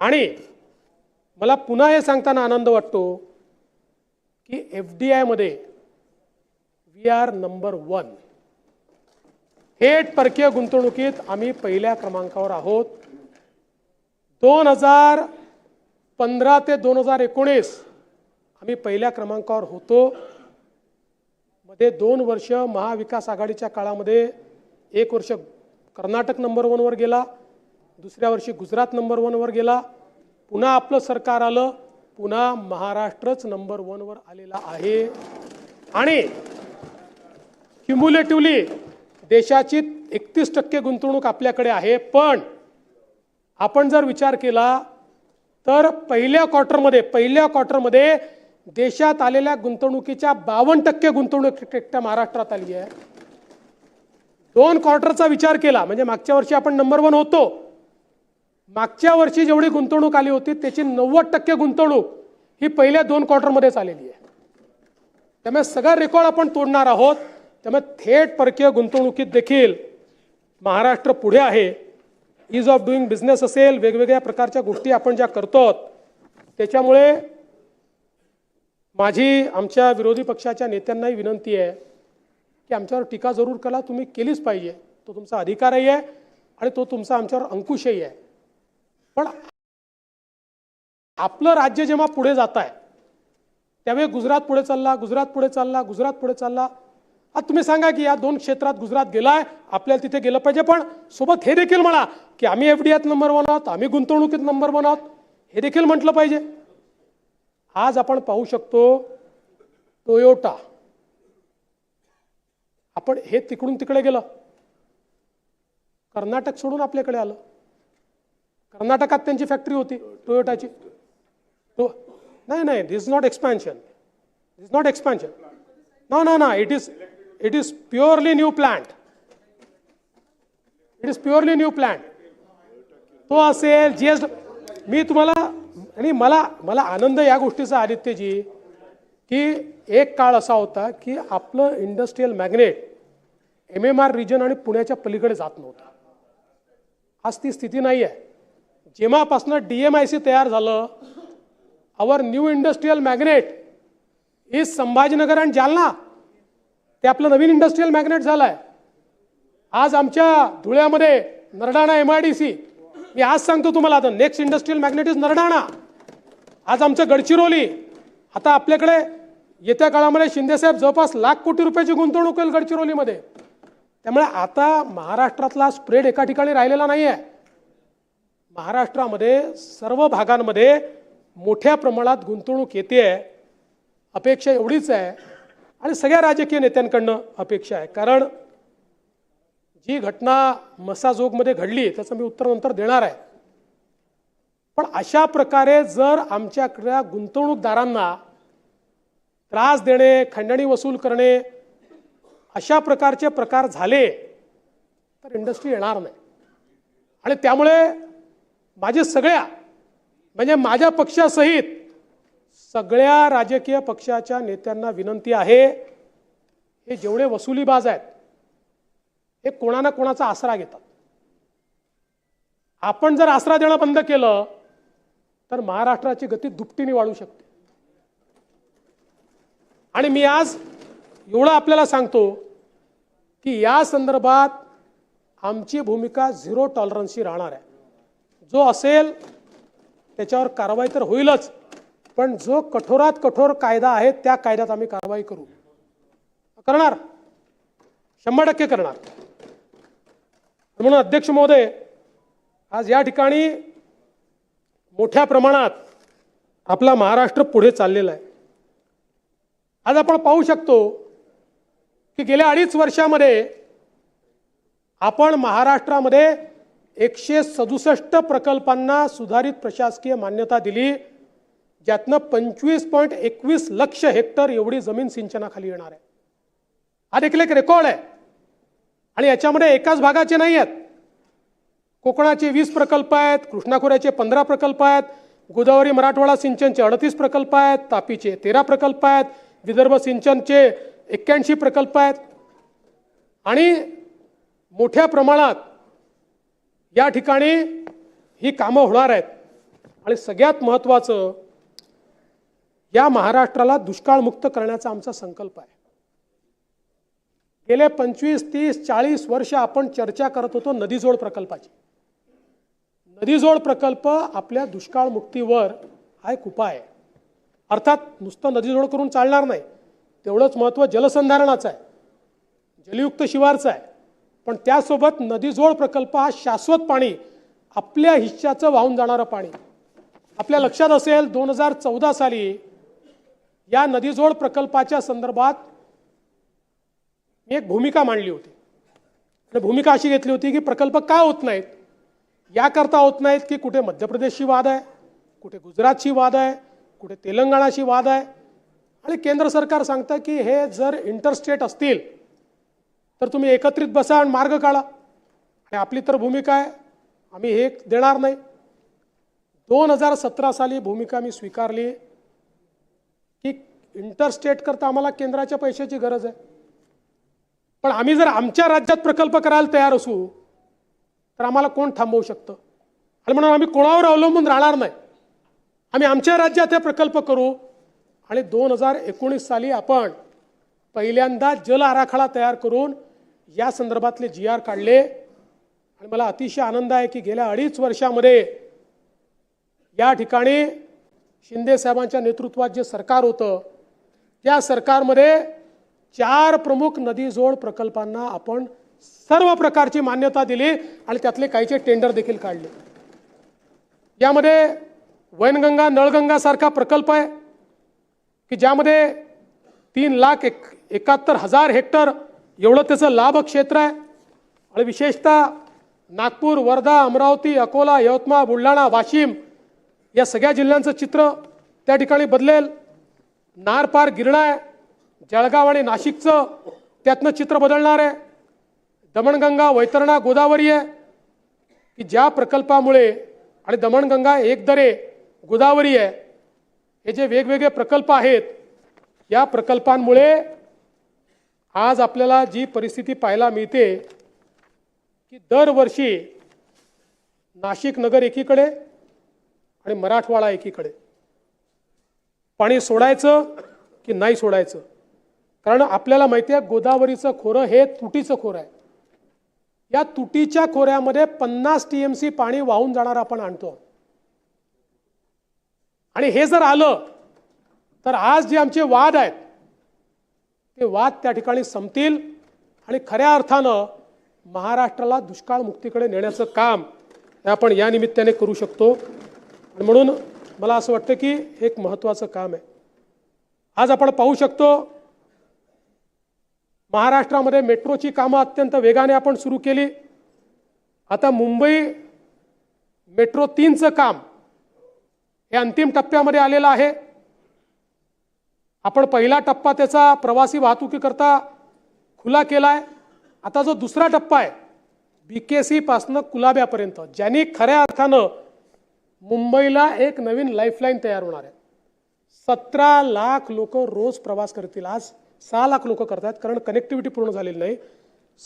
आणि मला पुन्हा हे सांगताना आनंद वाटतो की FDI मध्ये वी आर नंबर 1. थेट परकीय गुंतवणुकीत आम्ही पहिल्या क्रमांकावर आहोत. 2015 ते 2019 आम्ही पहिल्या क्रमांकावर होतो. मध्ये 2 वर्ष महाविकास आघाडीच्या काळामध्ये 1 वर्ष कर्नाटक नंबर 1 वर गेला, दुसऱ्या वर्षी गुजरात नंबर 1 वर गेला, पुन्हा आपलं सरकार आलं, पुन्हा महाराष्ट्रच नंबर 1 वर आलेला आहे. आणि क्युम्युलेटिव्हली देशाची 31% गुंतवणूक आपल्याकडे आहे. पण आपण जर विचार केला तर पहिल्या क्वार्टरमध्ये देशात आलेल्या गुंतवणुकीच्या 52% गुंतवणूक एकट्या महाराष्ट्रात आली आहे. 2 क्वार्टरचा विचार केला म्हणजे मागच्या वर्षी आपण नंबर 1 होतो. मागच्या वर्षी जेवढी गुंतवणूक आली होती त्याची 90% गुंतवणूक ही पहिल्या 2 क्वार्टरमध्येच आलेली आहे. त्यामुळे सगळा रेकॉर्ड आपण तोडणार आहोत. त्यामुळे थेट परकीय गुंतवणुकीत देखील महाराष्ट्र पुढे आहे. ईज ऑफ डुईंग बिझनेस असेल, वेगवेगळ्या प्रकारच्या गोष्टी आपण ज्या करतो त्याच्यामुळे माझी आमच्या विरोधी पक्षाच्या नेत्यांनाही विनंती आहे की आमच्यावर टीका जरूर करा, तुम्ही केलीच पाहिजे, तो तुमचा अधिकारही आहे आणि तो तुमचा आमच्यावर अंकुशही आहे. पण आपलं राज्य जेव्हा पुढे जात आहे त्यावेळी गुजरात पुढे चालला, गुजरात पुढे चालला, गुजरात पुढे चालला. आता तुम्ही सांगा की या 2 क्षेत्रात गुजरात गेलाय, आपल्याला तिथे गेलं पाहिजे, पण सोबत हे देखील म्हणा की आम्ही एफडीआयत नंबर 1 आहोत, आम्ही गुंतवणुकीत नंबर 1 आहोत, हे देखील म्हटलं पाहिजे. आज आपण पाहू शकतो टोयोटा, आपण हे तिकडून तिकडे गेलं, कर्नाटक सोडून आपल्याकडे आलं. कर्नाटकात त्यांची फॅक्टरी होती टोयोटाची. नाही, this is not expansion, this is not expansion. No, it is purely new plant. It is purely new plant. तो असेल मी तुम्हाला आणि मला आनंद या गोष्टीचा आदित्यजी की एक काळ असा होता की आपलं इंडस्ट्रियल मॅग्नेट MMR रिजन आणि पुण्याच्या पलीकडे जात नव्हतं. आज ती स्थिती नाही आहे. जेव्हापासून DMIC तयार झालं, our new industrial magnet is Sambhajinagar आणि जालना. ते आपलं नवीन इंडस्ट्रियल मॅग्नेट झालंय. आज आमच्या धुळ्यामध्ये नरडाणा MIDC, मी आज सांगतो तुम्हाला, आता next industrial magnet is Nardana. आज आमचं गडचिरोली, आता आपल्याकडे येत्या काळामध्ये शिंदेसाहेब जवळपास लाख कोटी रुपयाची गुंतवणूक होईल गडचिरोलीमध्ये. त्यामुळे आता महाराष्ट्रातला स्प्रेड एका ठिकाणी राहिलेला नाही आहे. महाराष्ट्रामध्ये सर्व भागांमध्ये मोठ्या प्रमाणात गुंतवणूक येते आहे. अपेक्षा एवढीच आहे आणि सगळ्या राजकीय नेत्यांकडनं अपेक्षा आहे. कारण जी घटना मसाजोगमध्ये घडली त्याचं मी उत्तर नंतर देणार आहे. पण अशा प्रकारे जर आमच्याकडल्या गुंतवणूकदारांना त्रास देणे, खंडणी वसूल करणे, अशा प्रकारचे प्रकार झाले तर इंडस्ट्री येणार नाही. आणि त्यामुळे माझे सगळ्या म्हणजे माझ्या पक्षासहित सगळ्या राजकीय पक्षाच्या नेत्यांना विनंती आहे, हे जेवढे वसुलीबाज आहेत हे कोणा ना कोणाचा आसरा घेतात. आपण जर आसरा देणं बंद केलं तर महाराष्ट्राची गती दुपटीने वाढू शकते. आणि मी आज एवढं आपल्याला सांगतो की या संदर्भात आमची भूमिका 0 टॉलरन्सची राहणार आहे. जो असेल त्याच्यावर कारवाई तर होईलच, पण जो कठोरात कठोर कायदा आहे त्या कायद्यात आम्ही कारवाई करणार, 100% करणार. म्हणून अध्यक्ष महोदय, आज या ठिकाणी मोठ्या प्रमाणात आपला महाराष्ट्र पुढे चाललेला आहे. आज आपण पाहू शकतो की गेल्या 2.5 वर्षामध्ये आपण महाराष्ट्रामध्ये 167 प्रकल्पांना सुधारित प्रशासकीय मान्यता दिली, ज्यातनं 25.21 लक्ष हेक्टर एवढी जमीन सिंचनाखाली येणार आहे. हा देखील एक रेकॉर्ड आहे. आणि याच्यामध्ये एकाच भागाचे नाही आहेत. कोकणाचे 20 प्रकल्प आहेत, कृष्णा खोऱ्याचे 15 प्रकल्प आहेत, गोदावरी मराठवाडा सिंचनचे 38 प्रकल्प आहेत, तापीचे 13 प्रकल्प आहेत, विदर्भ सिंचनचे 81 प्रकल्प आहेत. आणि मोठ्या प्रमाणात या ठिकाणी ही कामं होणार आहेत. आणि सगळ्यात महत्त्वाचं, या महाराष्ट्राला दुष्काळमुक्त करण्याचा आमचा संकल्प आहे. गेले 25, 30, 40 वर्ष आपण चर्चा करत होतो नदीजोड प्रकल्पाची. नदीजोड प्रकल्प आपल्या दुष्काळमुक्तीवर हा एक उपाय आहे. अर्थात नुसतं नदीजोड करून चालणार नाही, तेवढंच महत्त्व जलसंधारणाचं आहे, जलयुक्त शिवारचं आहे. पण त्यासोबत नदीजोड प्रकल्प हा शाश्वत पाणी, आपल्या हिश्श्याचं वाहून जाणारं पाणी. आपल्या लक्षात असेल 2014 साली या नदीजोड प्रकल्पाच्या संदर्भात मी एक भूमिका मांडली होती. आणि भूमिका अशी घेतली होती की प्रकल्प का होत नाहीत, याकरता होत नाहीत की कुठे मध्य प्रदेशशी वाद आहे, कुठे गुजरातशी वाद आहे, कुठे तेलंगणाशी वाद आहे. आणि केंद्र सरकार सांगतं की हे जर इंटरस्टेट असतील तर तुम्ही एकत्रित बसा आणि मार्ग काढा. आणि आपली तर भूमिका आहे आम्ही हे देणार नाही. 2017 साली भूमिका मी स्वीकारली की इंटरस्टेट करता आम्हाला केंद्राच्या पैशाची गरज आहे, पण आम्ही जर आमच्या राज्यात प्रकल्प करायला तयार असू तर आम्हाला कोण थांबवू शकतं. आणि म्हणून आम्ही कोणावर अवलंबून राहणार नाही. आम्ही आमच्या राज्यात हे प्रकल्प करू. आणि 2019 साली आपण पहिल्यांदा जल आराखडा तयार करून या संदर्भातले GR काढले. आणि मला अतिशय आनंद आहे की गेल्या 2.5 वर्षामध्ये या ठिकाणी शिंदे साहेबांच्या नेतृत्वात जे सरकार होतं त्या सरकारमध्ये 4 प्रमुख नदीजोड प्रकल्पांना आपण सर्व प्रकारची मान्यता दिली आणि त्यातले काहीचे टेंडर देखील काढले. यामध्ये वैनगंगा नळगंगा सारखा प्रकल्प आहे की ज्यामध्ये 3,71,000 हेक्टर एवढं त्याचं लाभ क्षेत्र आहे. आणि विशेषतः नागपूर, वर्धा, अमरावती, अकोला, यवतमाळ, बुलढाणा, वाशिम या सगळ्या जिल्ह्यांचं चित्र त्या ठिकाणी बदलेल. नार पार गिरणा आहे, जळगाव आणि नाशिकचं त्यातनं चित्र बदलणार आहे. दमणगंगा, वैतरणा, गोदावरी आहे की ज्या प्रकल्पामुळे आणि दमणगंगा, एकदरे, गोदावरी आहे हे जे वेगवेगळे प्रकल्प आहेत या प्रकल्पांमुळे आज आपल्याला जी परिस्थिती पाहायला मिळते की दरवर्षी नाशिक नगर एकीकडे आणि मराठवाडा एकीकडे पाणी सोडायचं की नाही सोडायचं. कारण आपल्याला माहिती आहे गोदावरीचं खोरं हे तुटीचं खोरं आहे. या तुटीच्या खोऱ्यामध्ये 50 TMC पाणी वाहून जाणार आपण आणतो. आणि हे जर आलं तर आज जे आमचे वाद आहेत ते वाद त्या ठिकाणी संपतील आणि खऱ्या अर्थानं महाराष्ट्राला दुष्काळ मुक्तीकडे नेण्याचं काम आपण या निमित्ताने करू शकतो. आणि म्हणून मला असं वाटतं की हे एक महत्त्वाचं काम आहे. आज आपण पाहू शकतो महाराष्ट्रामध्ये मेट्रोची कामं अत्यंत वेगाने आपण सुरू केली. आता मुंबई मेट्रो 3चं काम हे अंतिम टप्प्यामध्ये आलेलं आहे. आपण पहिला टप्पा त्याचा प्रवासी वाहतुकीकरता खुला केला आहे. आता जो दुसरा टप्पा आहे BKC पासून कुलाब्यापर्यंत, ज्यांनी खऱ्या अर्थानं मुंबईला एक नवीन लाईफलाईन तयार होणार आहे. 17 लाख लोक रोज प्रवास करतील. आज 6 लाख लोक करतात कारण कनेक्टिव्हिटी पूर्ण झालेली नाही.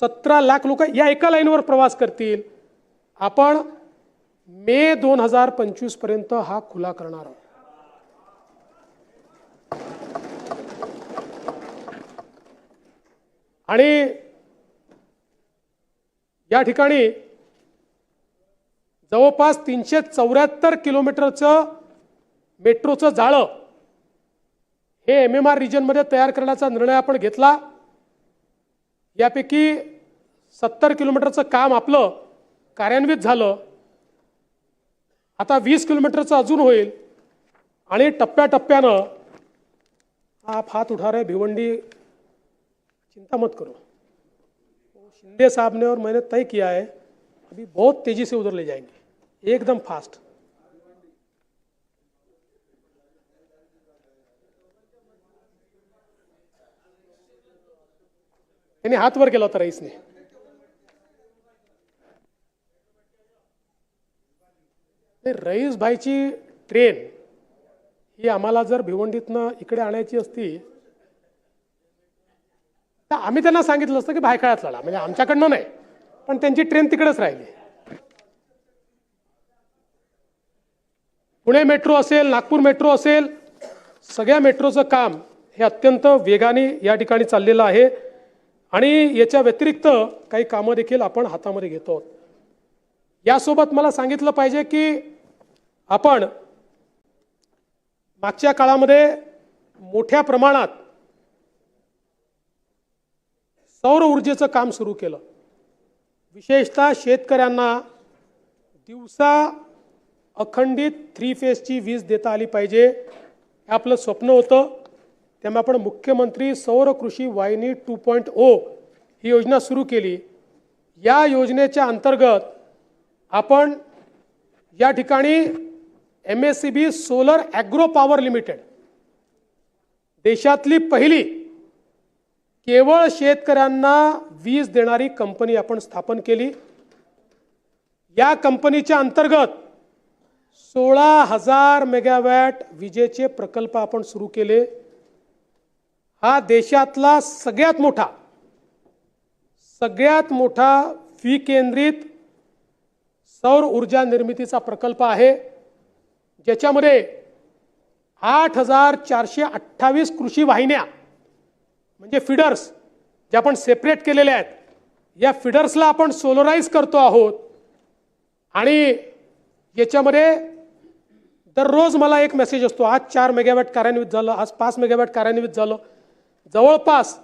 17 लाख लोक या एका लाईनवर प्रवास करतील. आपण मे 2025 पर्यंत हा खुला करणार आहोत. आणि या ठिकाणी जवळपास 374 किलोमीटरचं मेट्रोचं जाळं हे MMR रिजनमध्ये तयार करण्याचा निर्णय आपण घेतला. यापैकी 70 किलोमीटरचं काम आपलं कार्यान्वित झालं. आता 20 किलोमीटरचं अजून होईल. आणि टप्प्याटप्प्यानं आप हाथ उठा रहे भिवंडी, चिंता मत करो, शिंदे साहब ने और मैंने तय किया है अभी बहुत तेजी से उधर ले जाएंगे, एकदम फास्ट. त्यांनी हात वर केला होता रईसने. रईस भाईची ट्रेन ही आम्हाला जर भिवंडीतनं इकडे आणायची असती तर आम्ही त्यांना सांगितलं असतं की भायखळ्यात लढा, म्हणजे आमच्याकडनं नाही, पण त्यांची ट्रेन तिकडेच राहिली. पुणे मेट्रो असेल, नागपूर मेट्रो असेल, सगळ्या मेट्रोचं काम हे अत्यंत वेगाने या ठिकाणी चाललेलं आहे. आणि याच्या व्यतिरिक्त काही कामं देखील आपण हातामध्ये घेतो. यासोबत मला सांगितलं पाहिजे की आपण मागच्या काळामध्ये मोठ्या प्रमाणात सौर ऊर्जेचं काम सुरू केलं. विशेषतः शेतकऱ्यांना दिवसा अखंडित 3 फेजची वीज देता आली पाहिजे हे आपलं स्वप्न होतं. त्यामुळे आपण मुख्यमंत्री सौर कृषी वाहिनी 2.0 ही योजना सुरू केली. या योजनेच्या अंतर्गत आपण या ठिकाणी MSCB solar agro power limited देशातली पहिली केवळ शेतकऱ्यांना वीज देणारी कंपनी आपण स्थापन केली। या कंपनीच्या अंतर्गत 16,000 मेगावॅट विजेचे प्रकल्प आपण सुरू केले। हा देशातला सगळ्यात मोठा विकेंद्रित सौर ऊर्जा निर्मितीचा प्रकल्प आहे, ज्याच्यामध्ये 8,428 कृषी वाहिन्या म्हणजे फीडर्स जे आपण सेपरेट केलेले आहेत, या फीडर्सला आपण सोलराइज करतो आहोत। आणि याच्यामध्ये दररोज मला एक मेसेज असतो, आज 4 मेगावॅट कार्यान्वित झालं, आज 5 मेगावॅट कार्यान्वित झालं। जवळपास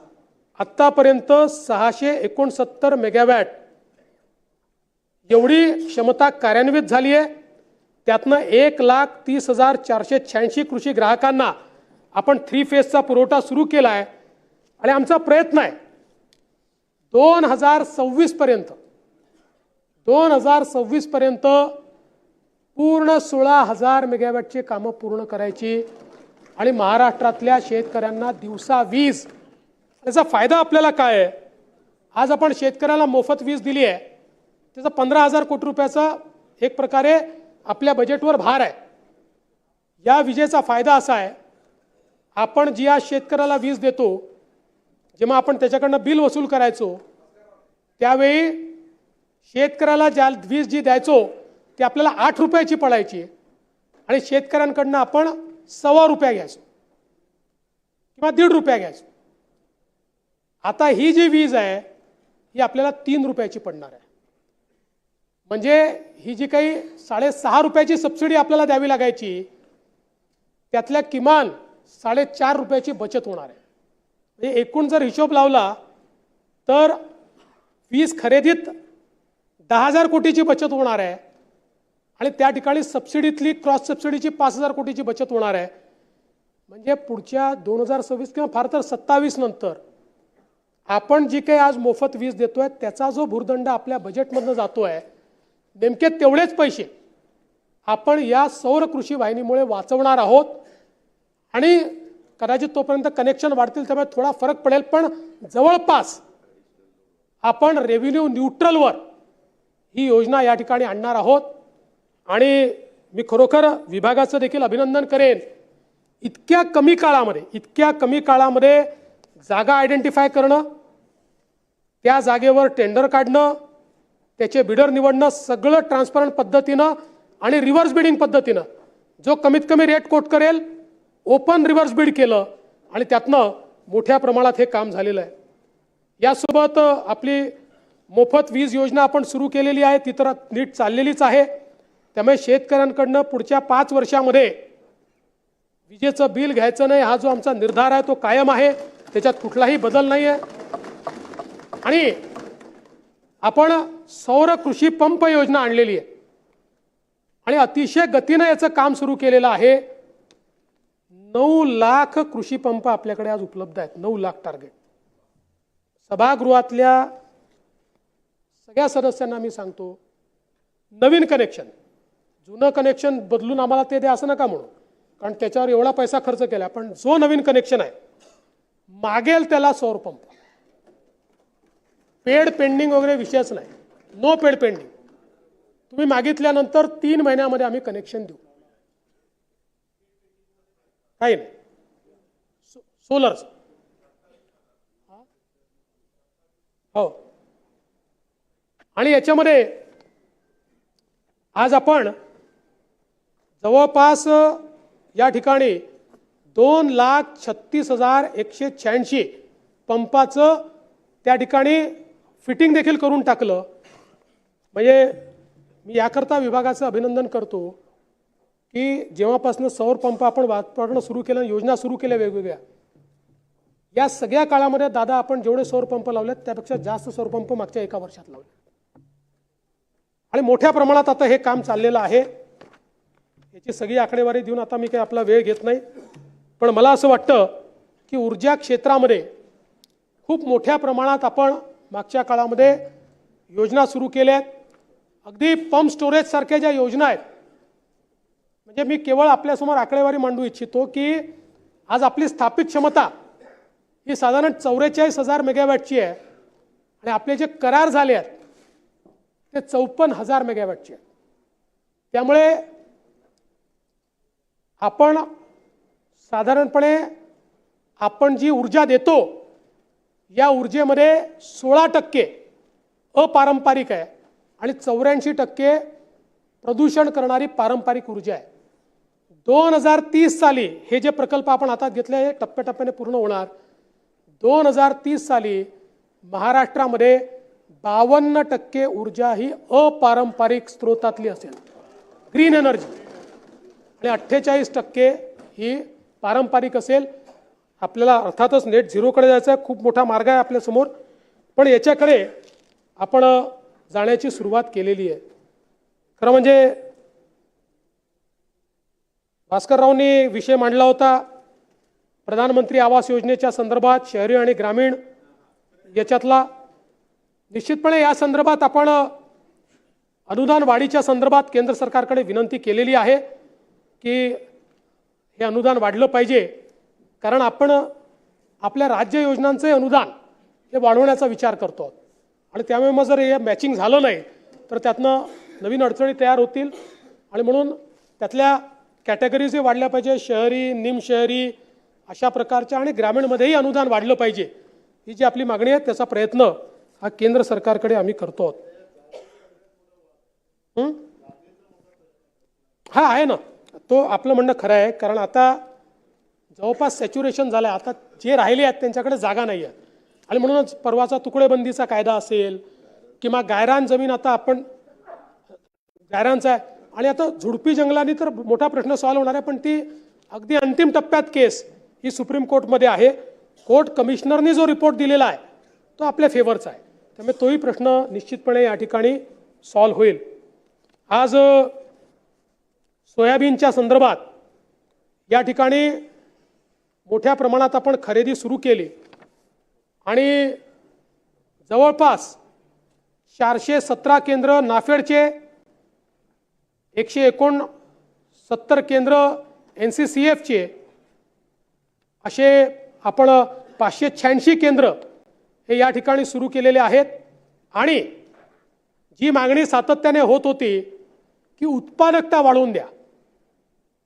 आत्तापर्यंत 669 मेगावॅट एवढी क्षमता कार्यान्वित झाली आहे। त्यातनं 1,30,486 कृषी ग्राहकांना आपण 3 फेजचा पुरवठा सुरू केला आहे। आणि आमचा प्रयत्न आहे 2026 पर्यंत पूर्ण 16,000 मेगावॅटचे कामं पूर्ण करायची आणि महाराष्ट्रातल्या शेतकऱ्यांना दिवसा वीज। त्याचा फायदा आपल्याला काय आहे? आज आपण शेतकऱ्याला मोफत वीज दिली आहे, त्याचा 15,000 कोटी रुपयाचा एक प्रकारे आपल्या बजेटवर भार आहे। या विजेचा फायदा असा आहे, आपण जी आज शेतकऱ्याला वीज देतो, जेव्हा आपण त्याच्याकडनं बिल वसूल करायचो त्यावेळी शेतकऱ्याला ज्या वीज जी द्यायचो ती आपल्याला 8 रुपयाची पडायची आणि शेतकऱ्यांकडनं आपण ₹1.25 घ्यायचो किंवा ₹1.5 घ्यायचो। आता ही जी वीज आहे ही आपल्याला 3 रुपयाची पडणार आहे। म्हणजे ही जी काही 6.5 रुपयाची सबसिडी आपल्याला द्यावी लागायची, त्यातल्या किमान 4.5 रुपयाची बचत होणार आहे। म्हणजे एकूण जर हिशोब लावला तर वीज खरेदीत 10,000 कोटीची बचत होणार आहे आणि त्या ठिकाणी सबसिडीतली क्रॉस सबसिडीची 5,000 कोटीची बचत होणार आहे। म्हणजे पुढच्या 2026 किंवा फार तर 27 नंतर आपण जी काही आज मोफत वीज देतोय त्याचा जो भुर्दंड आपल्या बजेटमधनं जातोय, नेमके तेवढेच पैसे आपण या सौर कृषी वाहिनीमुळे वाचवणार आहोत। आणि कदाचित तोपर्यंत कनेक्शन वाढतील त्यामुळे थोडा फरक पडेल, पण जवळपास आपण रेव्हेन्यू न्यूट्रलवर ही योजना या ठिकाणी आणणार आहोत। आणि मी खरोखर विभागाचं देखील अभिनंदन करेन, इतक्या कमी काळामध्ये जागा आयडेंटिफाय करणं, त्या जागेवर टेंडर काढणं, त्याचे बिडर निवडणं, सगळं ट्रान्सपरंट पद्धतीनं आणि रिव्हर्स बिडिंग पद्धतीनं, जो कमीत कमी रेट कोट करेल ओपन रिव्हर्स बिड केलं आणि त्यातनं मोठ्या प्रमाणात हे काम झालेलं आहे। यासोबत आपली मोफत वीज योजना आपण सुरू केलेली आहे, ती तर नीट चाललेलीच आहे। त्यामुळे शेतकऱ्यांकडनं पुढच्या 5 वर्षामध्ये विजेचं बिल घ्यायचं नाही हा जो आमचा निर्धार आहे तो कायम आहे, त्याच्यात कुठलाही बदल नाही आहे। आणि आपण सौर कृषी पंप योजना आणलेली आहे आणि अतिशय गतीनं याचं काम सुरू केलेलं आहे। 9 लाख कृषी पंप आपल्याकडे आज उपलब्ध आहेत, 9 लाख टार्गेट। सभागृहातल्या सगळ्या सदस्यांना मी सांगतो, नवीन कनेक्शन, जुनं कनेक्शन बदलून आम्हाला ते द्या असं नका म्हणू, कारण त्याच्यावर एवढा पैसा खर्च केला। पण जो नवीन कनेक्शन आहे मागेल त्याला सौर पंप, पेड पेंडिंग वगैरे विषयच नाही, नो पेड पेंडिंग। तुम्ही मागितल्यानंतर 3 महिन्यामध्ये आम्ही कनेक्शन देऊ, काही नाही। सोलरचं हो। आणि याच्यामध्ये आज आपण जवळपास या ठिकाणी 2,36,186 पंपाचं त्या ठिकाणी फिटिंग देखील करून टाकलं। म्हणजे मी याकरता विभागाचं अभिनंदन करतो की जेव्हापासून सौर पंप आपण वापरणं सुरू केलं, योजना सुरू केल्या वेगवेगळ्या, या सगळ्या काळामध्ये दादा आपण जेवढे सौर पंप लावलेत त्यापेक्षा जास्त सौर पंप मागच्या 1 वर्षात लावले आणि मोठ्या प्रमाणात आता हे काम चाललेलं आहे। याची सगळी आकडेवारी देऊन आता मी काही आपला वेळ घेत नाही, पण मला असं वाटतं की ऊर्जा क्षेत्रामध्ये खूप मोठ्या प्रमाणात आपण मागच्या काळामध्ये योजना सुरू केल्या आहेत। अगदी पंप स्टोरेज सारख्या ज्या योजना आहेत, म्हणजे मी केवळ आपल्यासमोर आकडेवारी मांडू इच्छितो की आज आपली स्थापित क्षमता ही साधारण 44,000 मेगावॅटची आहे आणि आपले जे करार झाले आहेत ते 54,000 मेगावॅटचे आहेत. त्यामुळे आपण साधारणपणे आपण जी ऊर्जा देतो या ऊर्जेमध्ये 16% अपारंपरिक आहे आणि 84% प्रदूषण करणारी पारंपरिक ऊर्जा आहे. 2030 साली हे जे प्रकल्प आपण हातात घेतले हे टप्प्याटप्प्याने पूर्ण होणार. 2030 साली महाराष्ट्रामध्ये 52% ऊर्जा ही अपारंपरिक स्रोतातली असेल, ग्रीन एनर्जी, आणि 48% ही पारंपरिक असेल. आपल्याला अर्थातच नेट झिरोकडे जायचं आहे, खूप मोठा मार्ग आहे आपल्यासमोर, पण याच्याकडे आपण जाण्याची सुरुवात केलेली आहे. खरं म्हणजे भास्कररावनी विषय मांडला होता प्रधानमंत्री आवास योजनेच्या संदर्भात, शहरी आणि ग्रामीण याच्यातला. निश्चितपणे या संदर्भात आपण अनुदान वाढीच्या संदर्भात केंद्र सरकारकडे विनंती केलेली आहे की हे अनुदान वाढलं पाहिजे, कारण आपण आपल्या राज्य योजनांचे अनुदान हे वाढवण्याचा विचार करतो आणि त्यामुळे मग जर हे मॅचिंग झालं नाही तर त्यातनं नवीन अडचणी तयार होतील आणि म्हणून त्यातल्या कॅटेगरीजही वाढल्या पाहिजे, शहरी, निमशहरी अशा प्रकारच्या, आणि ग्रामीणमध्येही अनुदान वाढलं पाहिजे. ही जी आपली मागणी आहे त्याचा प्रयत्न हा केंद्र सरकारकडे आम्ही करतो. हा आहे ना, तो आपलं म्हणणं खरं आहे, कारण आता जवळपास सॅच्युरेशन झालं आहे. आता जे राहिले आहेत त्यांच्याकडे जागा नाही आहे आणि म्हणूनच परवाचा तुकडेबंदीचा कायदा असेल किंवा गायरान जमीन, आता आपण गायरानचा आहे आणि आता झुडपी जंगलांनी तर मोठा प्रश्न सॉल्व्ह होणार आहे, पण ती अगदी अंतिम टप्प्यात केस ही सुप्रीम कोर्टमध्ये आहे. कोर्ट कमिशनरनी जो रिपोर्ट दिलेला आहे तो आपल्या फेवरचा आहे, त्यामुळे तोही प्रश्न निश्चितपणे या ठिकाणी सॉल्व्ह होईल. आज सोयाबीनच्या संदर्भात या ठिकाणी मोठ्या प्रमाणात आपण खरेदी सुरू केली आणि जवळपास 417 केंद्र नाफेडचे, 169 केंद्र NCCFचे, असे आपण 586 केंद्र हे या ठिकाणी सुरू केलेले आहेत. आणि जी मागणी सातत्याने होत होती की उत्पादकता वाढवून द्या,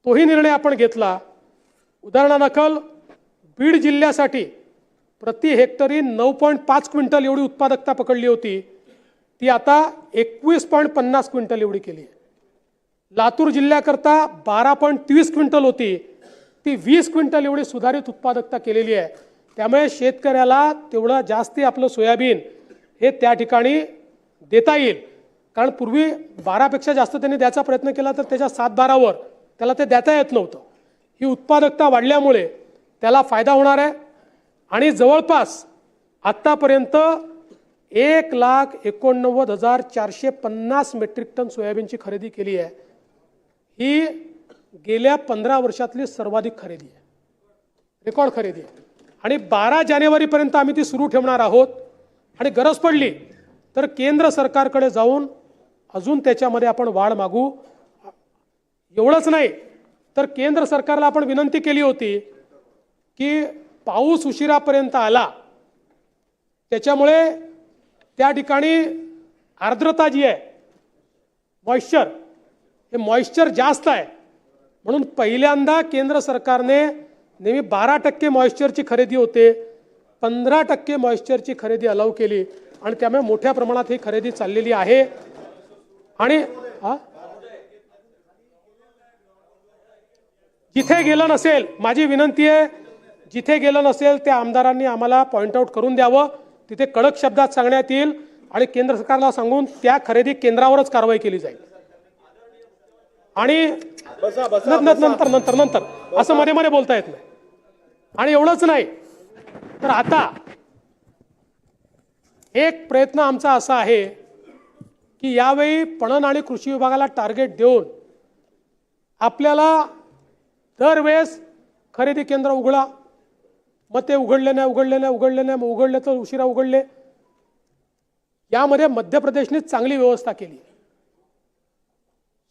तोही निर्णय आपण घेतला. उदाहरणादाखल बीड जिल्ह्यासाठी प्रति हेक्टरी 9.5 क्विंटल एवढी उत्पादकता पकडली होती, ती आता 21.50 क्विंटल एवढी केली आहे. लातूर जिल्ह्याकरता 12.23 क्विंटल होती, ती 20 क्विंटल एवढी सुधारित उत्पादकता केलेली आहे. त्यामुळे शेतकऱ्याला तेवढं जास्ती आपलं सोयाबीन हे त्या ठिकाणी देता येईल, कारण पूर्वी 12पेक्षा जास्त त्यांनी द्यायचा प्रयत्न केला तर त्याच्या 7-12वर त्याला ते देता येत नव्हतं. ही उत्पादकता वाढल्यामुळे त्याला फायदा होणार आहे आणि जवळपास आत्तापर्यंत 1,89,450 मेट्रिक टन सोयाबीनची खरेदी केली आहे. ही गेल्या 15 वर्षातली सर्वाधिक खरेदी आहे, रेकॉर्ड खरेदी आहे. आणि 12 जानेवारीपर्यंत आम्ही ती सुरू ठेवणार आहोत आणि गरज पडली तर केंद्र सरकारकडे जाऊन अजून त्याच्यामध्ये आपण वाढ मागू. एवढंच नाही तर केंद्र सरकारला आपण विनंती केली होती की पाऊस उशिरापर्यंत आला, त्याच्यामुळे त्या ठिकाणी आर्द्रता जी आहे, मॉइश्चर, हे मॉइश्चर जास्त आहे, म्हणून पहिल्यांदा केंद्र सरकारने नेहमी 12% मॉइश्चरची खरेदी होते, 15% मॉइश्चरची खरेदी अलाउ केली आणि त्यामुळे मोठ्या प्रमाणात ही खरेदी चाललेली आहे. आणि जिथे गेलं नसेल, माझी विनंती आहे, जिथे गेलं नसेल त्या आमदारांनी आम्हाला पॉइंट आउट करून द्यावं, तिथे कडक शब्दात सांगण्यात येईल आणि केंद्र सरकारला सांगून त्या खरेदी केंद्रावरच कारवाई केली जाईल. आणि नंतर असं मध्ये मध्ये बोलता येत नाही. आणि एवढंच नाही तर आता एक प्रयत्न आमचा असा आहे की यावेळी पणन आणि कृषी विभागाला टार्गेट देऊन आपल्याला दरवेळेस खरेदी केंद्र उघडा, मग ते उघडले नाही, मग उघडले तर उशिरा उघडले. यामध्ये मध्य प्रदेशने चांगली व्यवस्था केली.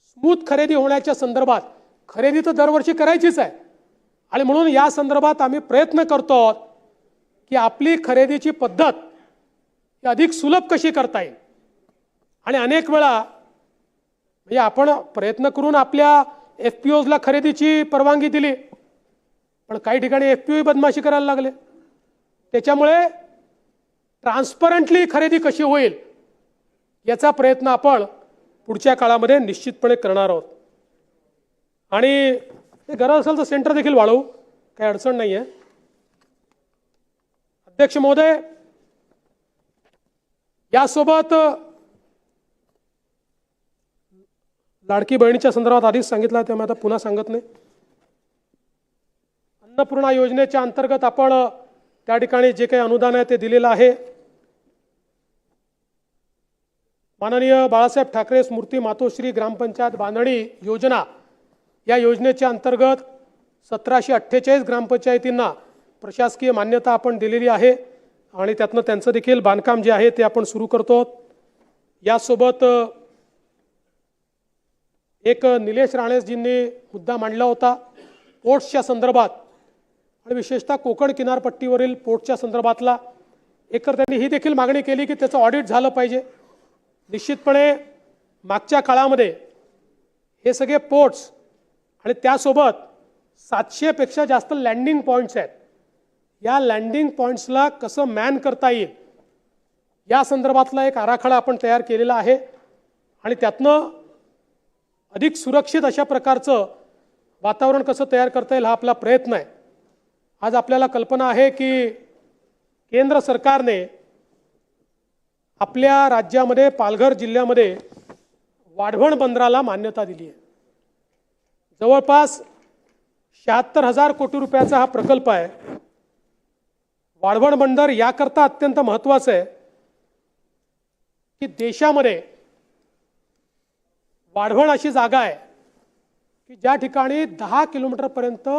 स्मूथ खरेदी होण्याच्या संदर्भात खरेदी तर दरवर्षी करायचीच आहे, आणि म्हणून या संदर्भात आम्ही प्रयत्न करतो की आपली खरेदीची पद्धत ही अधिक सुलभ कशी करता येईल। आणि अनेक वेळा म्हणजे आपण प्रयत्न करून आपल्या एफपीओजला खरेदीची परवानगी दिली, पण काही ठिकाणी एफपीओ बदमाशी करायला लागले। त्याच्यामुळे ट्रान्सपरंटली खरेदी कशी होईल याचा प्रयत्न आपण पुढच्या काळामध्ये निश्चितपणे करणार आहोत। आणि गरज असेल तर सेंटर देखील वाढवू, काही अडचण नाही आहे। अध्यक्ष महोदय, यासोबत लाडकी बहिणीच्या संदर्भात आधीच सांगितलं, त्यामुळे आता पुन्हा सांगत नाही। अन्नपूर्णा योजनेच्या अंतर्गत आपण त्या ठिकाणी जे काही अनुदान आहे ते दिलेलं आहे। माननीय बाळासाहेब ठाकरे स्मृती मातोश्री ग्रामपंचायत बांधणी योजना या योजनेच्या अंतर्गत 1748 ग्रामपंचायतींना प्रशासकीय मान्यता आपण दिलेली आहे आणि त्यातनं त्यांचं देखील बांधकाम जे आहे ते आपण सुरू करतो। यासोबत एक निलेश राणेजींनी मुद्दा मांडला होता पोर्ट्सच्या संदर्भात आणि विशेषतः कोकण किनारपट्टीवरील पोर्टच्या संदर्भातला। एकतर त्यांनी ही देखील मागणी केली की त्याचं ऑडिट झालं पाहिजे। निश्चितपणे मागच्या काळामध्ये हे सगळे पोर्ट्स आणि त्यासोबत 700 पेक्षा जास्त लँडिंग पॉइंट्स आहेत, या लँडिंग पॉइंट्सला कसं मॅन करता येईल या संदर्भातला एक आराखडा आपण तयार केलेला आहे आणि त्यातनं अधिक सुरक्षित अशा प्रकारचं वातावरण कसं तयार करता येईल हा आपला प्रयत्न आहे। आज आपल्याला कल्पना आहे की केंद्र सरकारने आपल्या राज्यामध्ये पालघर जिल्ह्यामध्ये वाढवण बंदराला मान्यता दिली आहे। जवळपास 76,000 कोटी रुपयाचा हा प्रकल्प आहे। वाढवण बंदर याकरता अत्यंत महत्त्वाचं आहे की देशामध्ये वाढवण अशी जागा आहे की ज्या ठिकाणी 10 किलोमीटरपर्यंत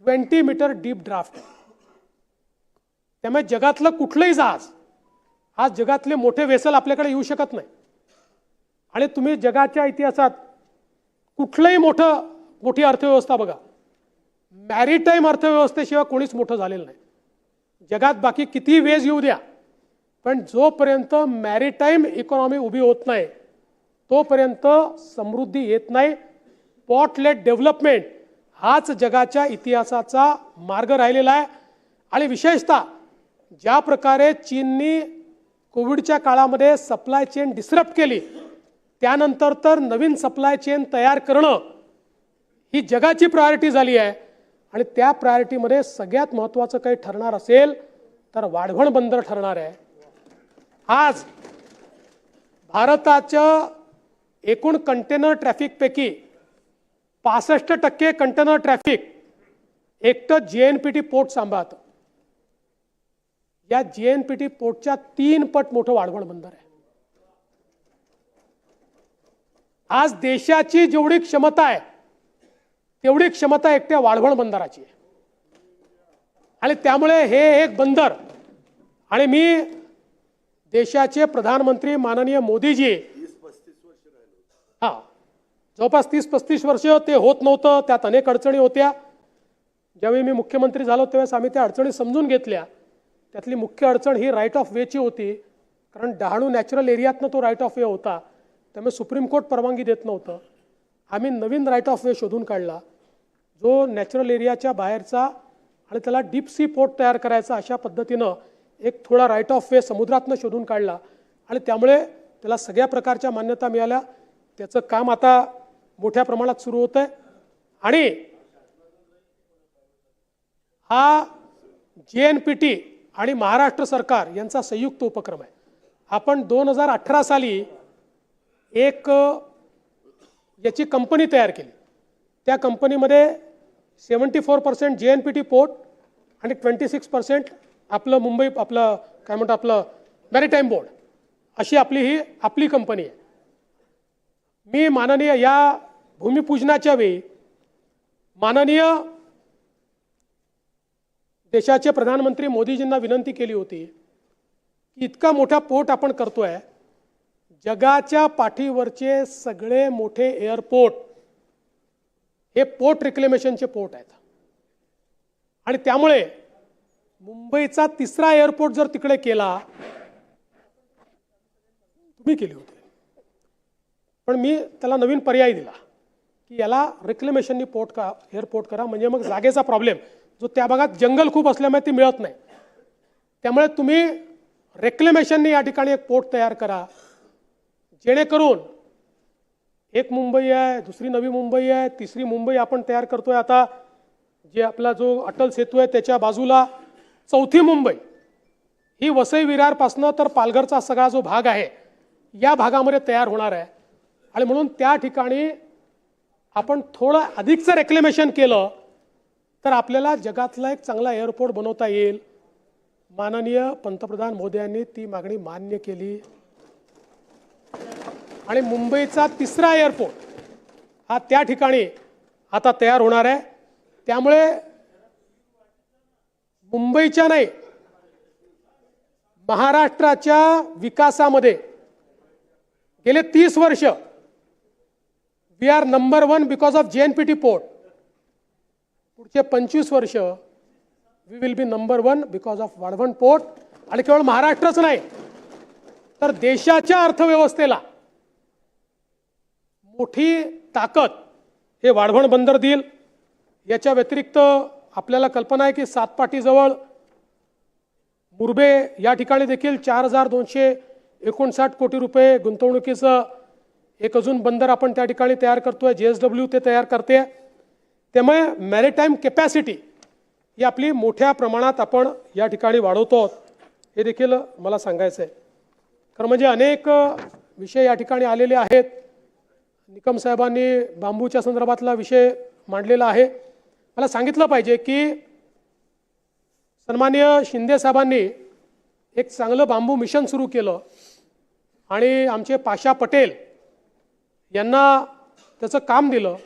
20 मीटर डीप ड्राफ्ट आहे। त्यामुळे जगातलं कुठलंही जहाज, आज जगातले मोठे वेसल आपल्याकडे येऊ शकत नाही आणि तुम्ही जगाच्या इतिहासात कुठलंही मोठी अर्थव्यवस्था बघा, मॅरीटाईम अर्थव्यवस्थेशिवाय कोणीच मोठं झालेलं नाही। जगात बाकी किती वेज येऊ द्या, पण जोपर्यंत मॅरीटाईम इकॉनॉमी उभी होत नाही तोपर्यंत समृद्धी येत नाही। पॉर्ट लेड डेव्हलपमेंट हाच जगाच्या इतिहासाचा मार्ग राहिलेला आहे आणि विशेषतः ज्या प्रकारे चीननी कोविडच्या काळामध्ये सप्लाय चेन डिसरप्ट केली, त्यानंतर तर नवीन सप्लाय चेन तयार करणं ही जगाची प्रायोरिटी झाली आहे आणि त्या प्रायोरिटीमध्ये सगळ्यात महत्त्वाचं काही ठरणार असेल तर वाढवण बंदर ठरणार आहे। आज भारताच्या एकूण कंटेनर ट्रॅफिकपैकी 65% कंटेनर ट्रॅफिक एकटं जेएनपीटी पोर्ट सांभाळतं। या जेएनपीटी पोर्टच्या 3 पट मोठं वाढवण बंदर आहे। आज देशाची जेवढी क्षमता आहे तेवढी क्षमता एकट्या वाढवण बंदराची आहे आणि त्यामुळे हे एक बंदर आणि मी देशाचे प्रधानमंत्री माननीय मोदीजी जवळपास 30-35 वर्ष ते होत नव्हतं, त्यात अनेक अडचणी होत्या। ज्यावेळी मी मुख्यमंत्री झालो त्यावेळेस आम्ही त्या अडचणी समजून घेतल्या। त्यातली मुख्य अडचण ही राईट ऑफ वेची होती, कारण डहाणू नॅचरल एरियातनं तो राईट ऑफ वे होता, त्यामुळे सुप्रीम कोर्ट परवानगी देत नव्हतं। आम्ही नवीन राईट ऑफ वे शोधून काढला जो नॅचरल एरियाच्या बाहेरचा आणि त्याला डीप सी पोर्ट तयार करायचा, अशा पद्धतीनं एक थोडा राईट ऑफ वे समुद्रातनं शोधून काढला आणि त्यामुळे त्याला सगळ्या प्रकारच्या मान्यता मिळाल्या। त्याचं काम आता मोठ्या प्रमाणात सुरू होतं आहे आणि हा जेएनपीटी आणि महाराष्ट्र सरकार यांचा संयुक्त उपक्रम आहे। आपण 2018 साली एक याची कंपनी तयार केली, त्या कंपनीमध्ये 74% जेएनपीटी पोर्ट आणि 26% आपलं मुंबई आपलं काय म्हणतो आपलं मॅरीटाईम बोर्ड अशी आपली कंपनी आहे। मी माननीय या भूमिपूजनाच्या वेळी माननीय देशाचे प्रधानमंत्री मोदीजींना विनंती केली होती की इतका मोठा पोर्ट आपण करतोय, जगाच्या पाठीवरचे सगळे मोठे एअरपोर्ट हे पोर्ट रिक्लेमेशनचे पोर्ट आहेत। आणि त्यामुळे मुंबईचा तिसरा एअरपोर्ट जर तिकडे केला, तुम्ही केले होते, पण मी त्याला नवीन पर्याय दिला की याला रिक्लेमेशननी एअरपोर्ट करा, म्हणजे मग जागेचा प्रॉब्लेम जो त्या भागात जंगल खूप असल्यामुळे ती मिळत नाही, त्यामुळे तुम्ही रेक्लेमेशननी या ठिकाणी एक पोर्ट तयार करा, जेणेकरून एक मुंबई आहे, दुसरी नवी मुंबई आहे, तिसरी मुंबई आपण तयार करतोय आता, जे आपला जो अटल सेतू आहे त्याच्या बाजूला, चौथी मुंबई ही वसई विरारपासनं तर पालघरचा सगळा जो भाग आहे या भागामध्ये तयार होणार आहे. आणि म्हणून त्या ठिकाणी आपण थोडं अधिकचं रेक्लेमेशन केलं तर आपल्याला जगातला एक चांगला एअरपोर्ट बनवता येईल. माननीय पंतप्रधान मोदयांनी ती मागणी मान्य केली आणि मुंबईचा तिसरा एअरपोर्ट हा त्या ठिकाणी आता तयार होणार आहे. त्यामुळे मुंबईच्या नाही, महाराष्ट्राच्या विकासामध्ये गेले 30 वर्ष we are number 1 because of JNPT port. पुढचे 25 वर्ष we will be number 1 because of Vadhavan port. आणि केवळ महाराष्ट्रच नाही तर देशाच्या अर्थव्यवस्थेला मोठी ताकद हे वाढवण बंदर देईल. याच्या व्यतिरिक्त आपल्याला कल्पना आहे की सातपाटीजवळ मुरबे या ठिकाणी देखील 4259 कोटी रुपये गुंतवणुकीचं एक अजून बंदर आपण त्या ठिकाणी तयार करतोय. JSW ते तयार करते. त्यामुळे मॅरिटाईम कॅपॅसिटी ही आपली मोठ्या प्रमाणात आपण या ठिकाणी वाढवतो हे देखील मला सांगायचं आहे. खरं म्हणजे अनेक विषय या ठिकाणी आलेले आहेत. निकम साहेबांनी बांबूच्या संदर्भातला विषय मांडलेला आहे. मला सांगितलं पाहिजे की सन्माननीय शिंदे साहेबांनी एक चांगलं बांबू मिशन सुरू केलं आणि आमचे पाशा पटेल यांना त्याचं काम दिलं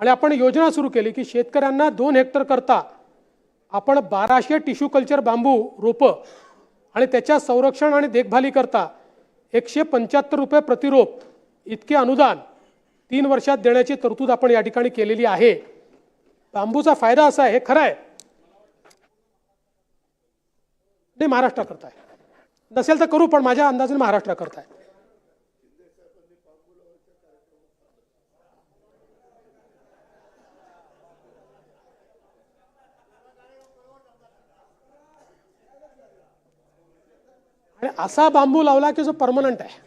आणि आपण योजना सुरू केली की शेतकऱ्यांना 2 हेक्टर करता आपण 1200 टिश्यू कल्चर बांबू रोपं आणि त्याच्या संरक्षण आणि देखभाली करता 175 रुपये प्रतिरोप इतके अनुदान 3 वर्षात देण्याची तरतूद आपण या ठिकाणी केलेली आहे. बांबूचा फायदा असा आहे, हे खरं आहे, नाही महाराष्ट्र करताय, नसेल तर करू, पण माझ्या अंदाजाने महाराष्ट्र करताय. आणि असा बांबू लावला की जो परमनंट आहे.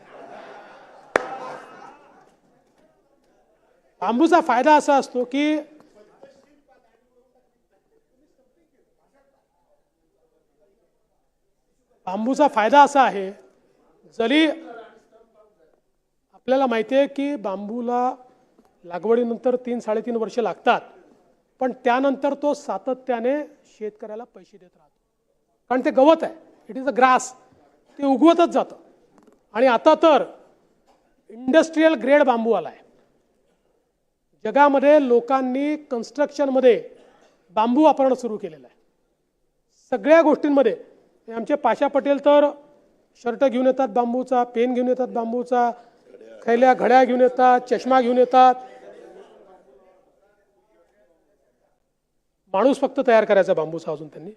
बांबूचा फायदा असा असतो की बांबूचा फायदा असा आहे, जरी आपल्याला माहिती आहे की बांबूला लागवडीनंतर 3-3.5 वर्ष लागतात, पण त्यानंतर तो सातत्याने शेतकऱ्याला पैसे देत राहतो. कारण ते गवत आहे, इट इज अ ग्रास, ते उगवतच जातं. आणि आता तर इंडस्ट्रियल ग्रेड बांबू आला आहे. जगामध्ये लोकांनी कन्स्ट्रक्शनमध्ये बांबू वापरणं सुरू केलेलं आहे. सगळ्या गोष्टींमध्ये आमचे पाशा पटेल तर शर्ट घेऊन येतात बांबूचा, पेन घेऊन येतात बांबूचा, खैल्या घड्या घेऊन येतात, चष्मा घेऊन येतात. माणूस फक्त तयार करायचा बांबूचा अजून त्यांनी,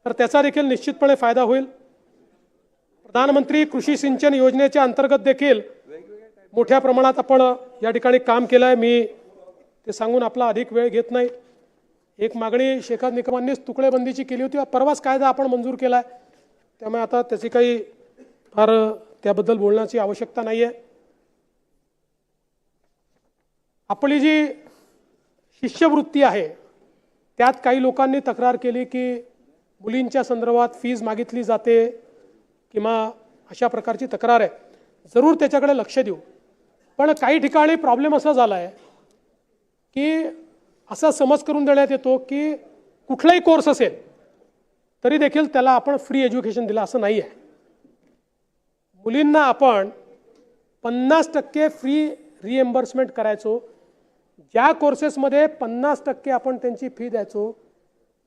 तर त्याचा देखील निश्चितपणे फायदा होईल. प्रधानमंत्री कृषी सिंचन योजनेच्या अंतर्गत देखील मोठ्या प्रमाणात आपण या ठिकाणी काम केलं आहे. मी ते सांगून आपला अधिक वेळ घेत नाही. एक मागणी शेखर निकमांनीच तुकडेबंदीची केली होती, परवाच कायदा आपण मंजूर केला आहे, त्यामुळे आता त्याची काही फार त्याबद्दल बोलण्याची आवश्यकता नाही आहे. आपली जी शिष्यवृत्ती आहे त्यात काही लोकांनी तक्रार केली की मुलींच्या संदर्भात फीज मागितली जाते किंवा अशा प्रकारची तक्रार आहे. जरूर त्याच्याकडे लक्ष देऊ, पण काही ठिकाणी प्रॉब्लेम असा झाला आहे की असा समज करून देण्यात येतो की कुठलाही कोर्स असेल तरी देखील त्याला आपण फ्री एज्युकेशन दिलं, असं नाही आहे. मुलींना आपण 50% फ्री रिएम्बर्समेंट करायचो. ज्या कोर्सेसमध्ये 50% आपण त्यांची फी द्यायचो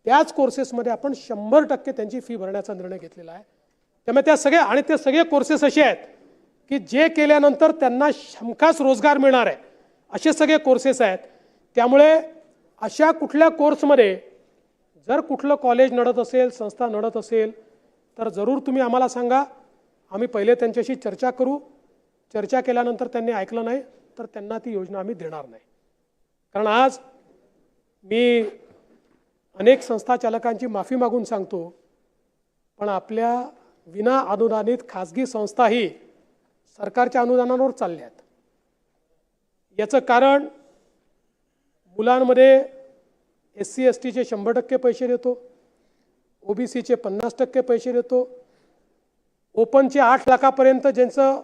त्याच कोर्सेसमध्ये आपण 100% त्यांची फी भरण्याचा निर्णय घेतलेला आहे. त्यामुळे ते सगळे कोर्सेस असे आहेत की जे केल्यानंतर त्यांना हमखास रोजगार मिळणार आहे, असे सगळे कोर्सेस आहेत. त्यामुळे अशा कुठल्या कोर्समध्ये जर कुठलं कॉलेज नडत असेल, संस्था नडत असेल, तर जरूर तुम्ही आम्हाला सांगा. आम्ही पहिले त्यांच्याशी चर्चा करू. चर्चा केल्यानंतर त्यांनी ऐकलं नाही तर त्यांना ती योजना आम्ही देणार नाही. कारण आज मी अनेक संस्था चालकांची माफी मागून सांगतो, पण आपल्या विना अनुदानित खाजगी संस्थाही सरकारच्या अनुदानावर चालल्या आहेत. याचं कारण मुलांमध्ये SC STचे 100% पैसे देतो, OBCचे 50% पैसे देतो, ओपनचे 8 लाखापर्यंत ज्यांचं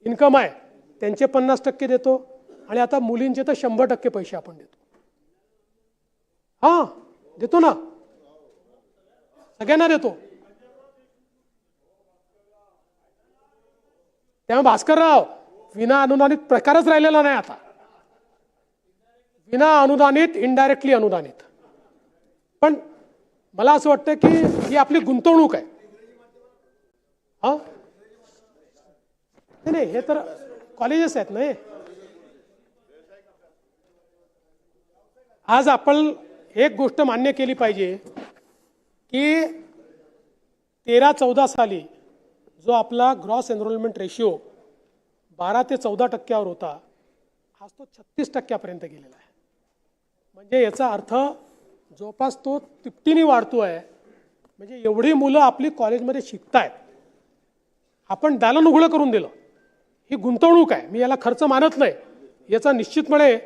इन्कम आहे त्यांचे 50% देतो, आणि आता मुलींचे तर 100% पैसे आपण देतो. हां, देतो ना, सगळ्यांना देतो. त्यामुळे भास्करराव, विना अनुदानित प्रकारच राहिलेला नाही आता. विना अनुदानित, इनडायरेक्टली अनुदानित. पण मला असं वाटतं की ही आपली गुंतवणूक आहे. हां, नाही, हे तर कॉलेजेस आहेत ना. आज आपण एक गोष्ट मान्य केली पाहिजे की 13-14 साली जो आपला ग्रॉस एनरोलमेंट रेशिओ 12 ते 14% होता, आज तो 36% गेलेला आहे. म्हणजे याचा अर्थ जवळपास तो तिपटीने वाढतोय. म्हणजे एवढी मुलं आपली कॉलेजमध्ये शिकतायत, आपण दालन उघडं करून दिलं. ही गुंतवणूक आहे, मी याला खर्च मानत नाही. याचा निश्चितपणे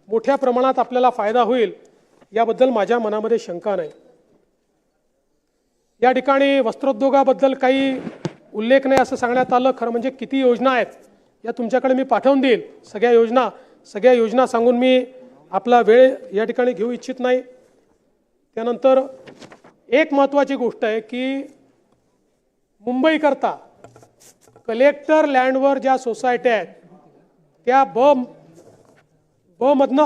मोठ्या प्रमाणात आपल्याला फायदा होईल, याबद्दल माझ्या मनामध्ये शंका नाही. या ठिकाणी वस्त्रोद्योगाबद्दल काही उल्लेख नाही असं सांगण्यात आलं. खरं म्हणजे किती योजना आहेत या तुमच्याकडे मी पाठवून देईल. सगळ्या योजना सांगून मी आपला वेळ या ठिकाणी घेऊ इच्छित नाही. त्यानंतर एक महत्त्वाची गोष्ट आहे की मुंबईकरता कलेक्टर लँडवर ज्या सोसायट्या आहेत त्या ब मधनं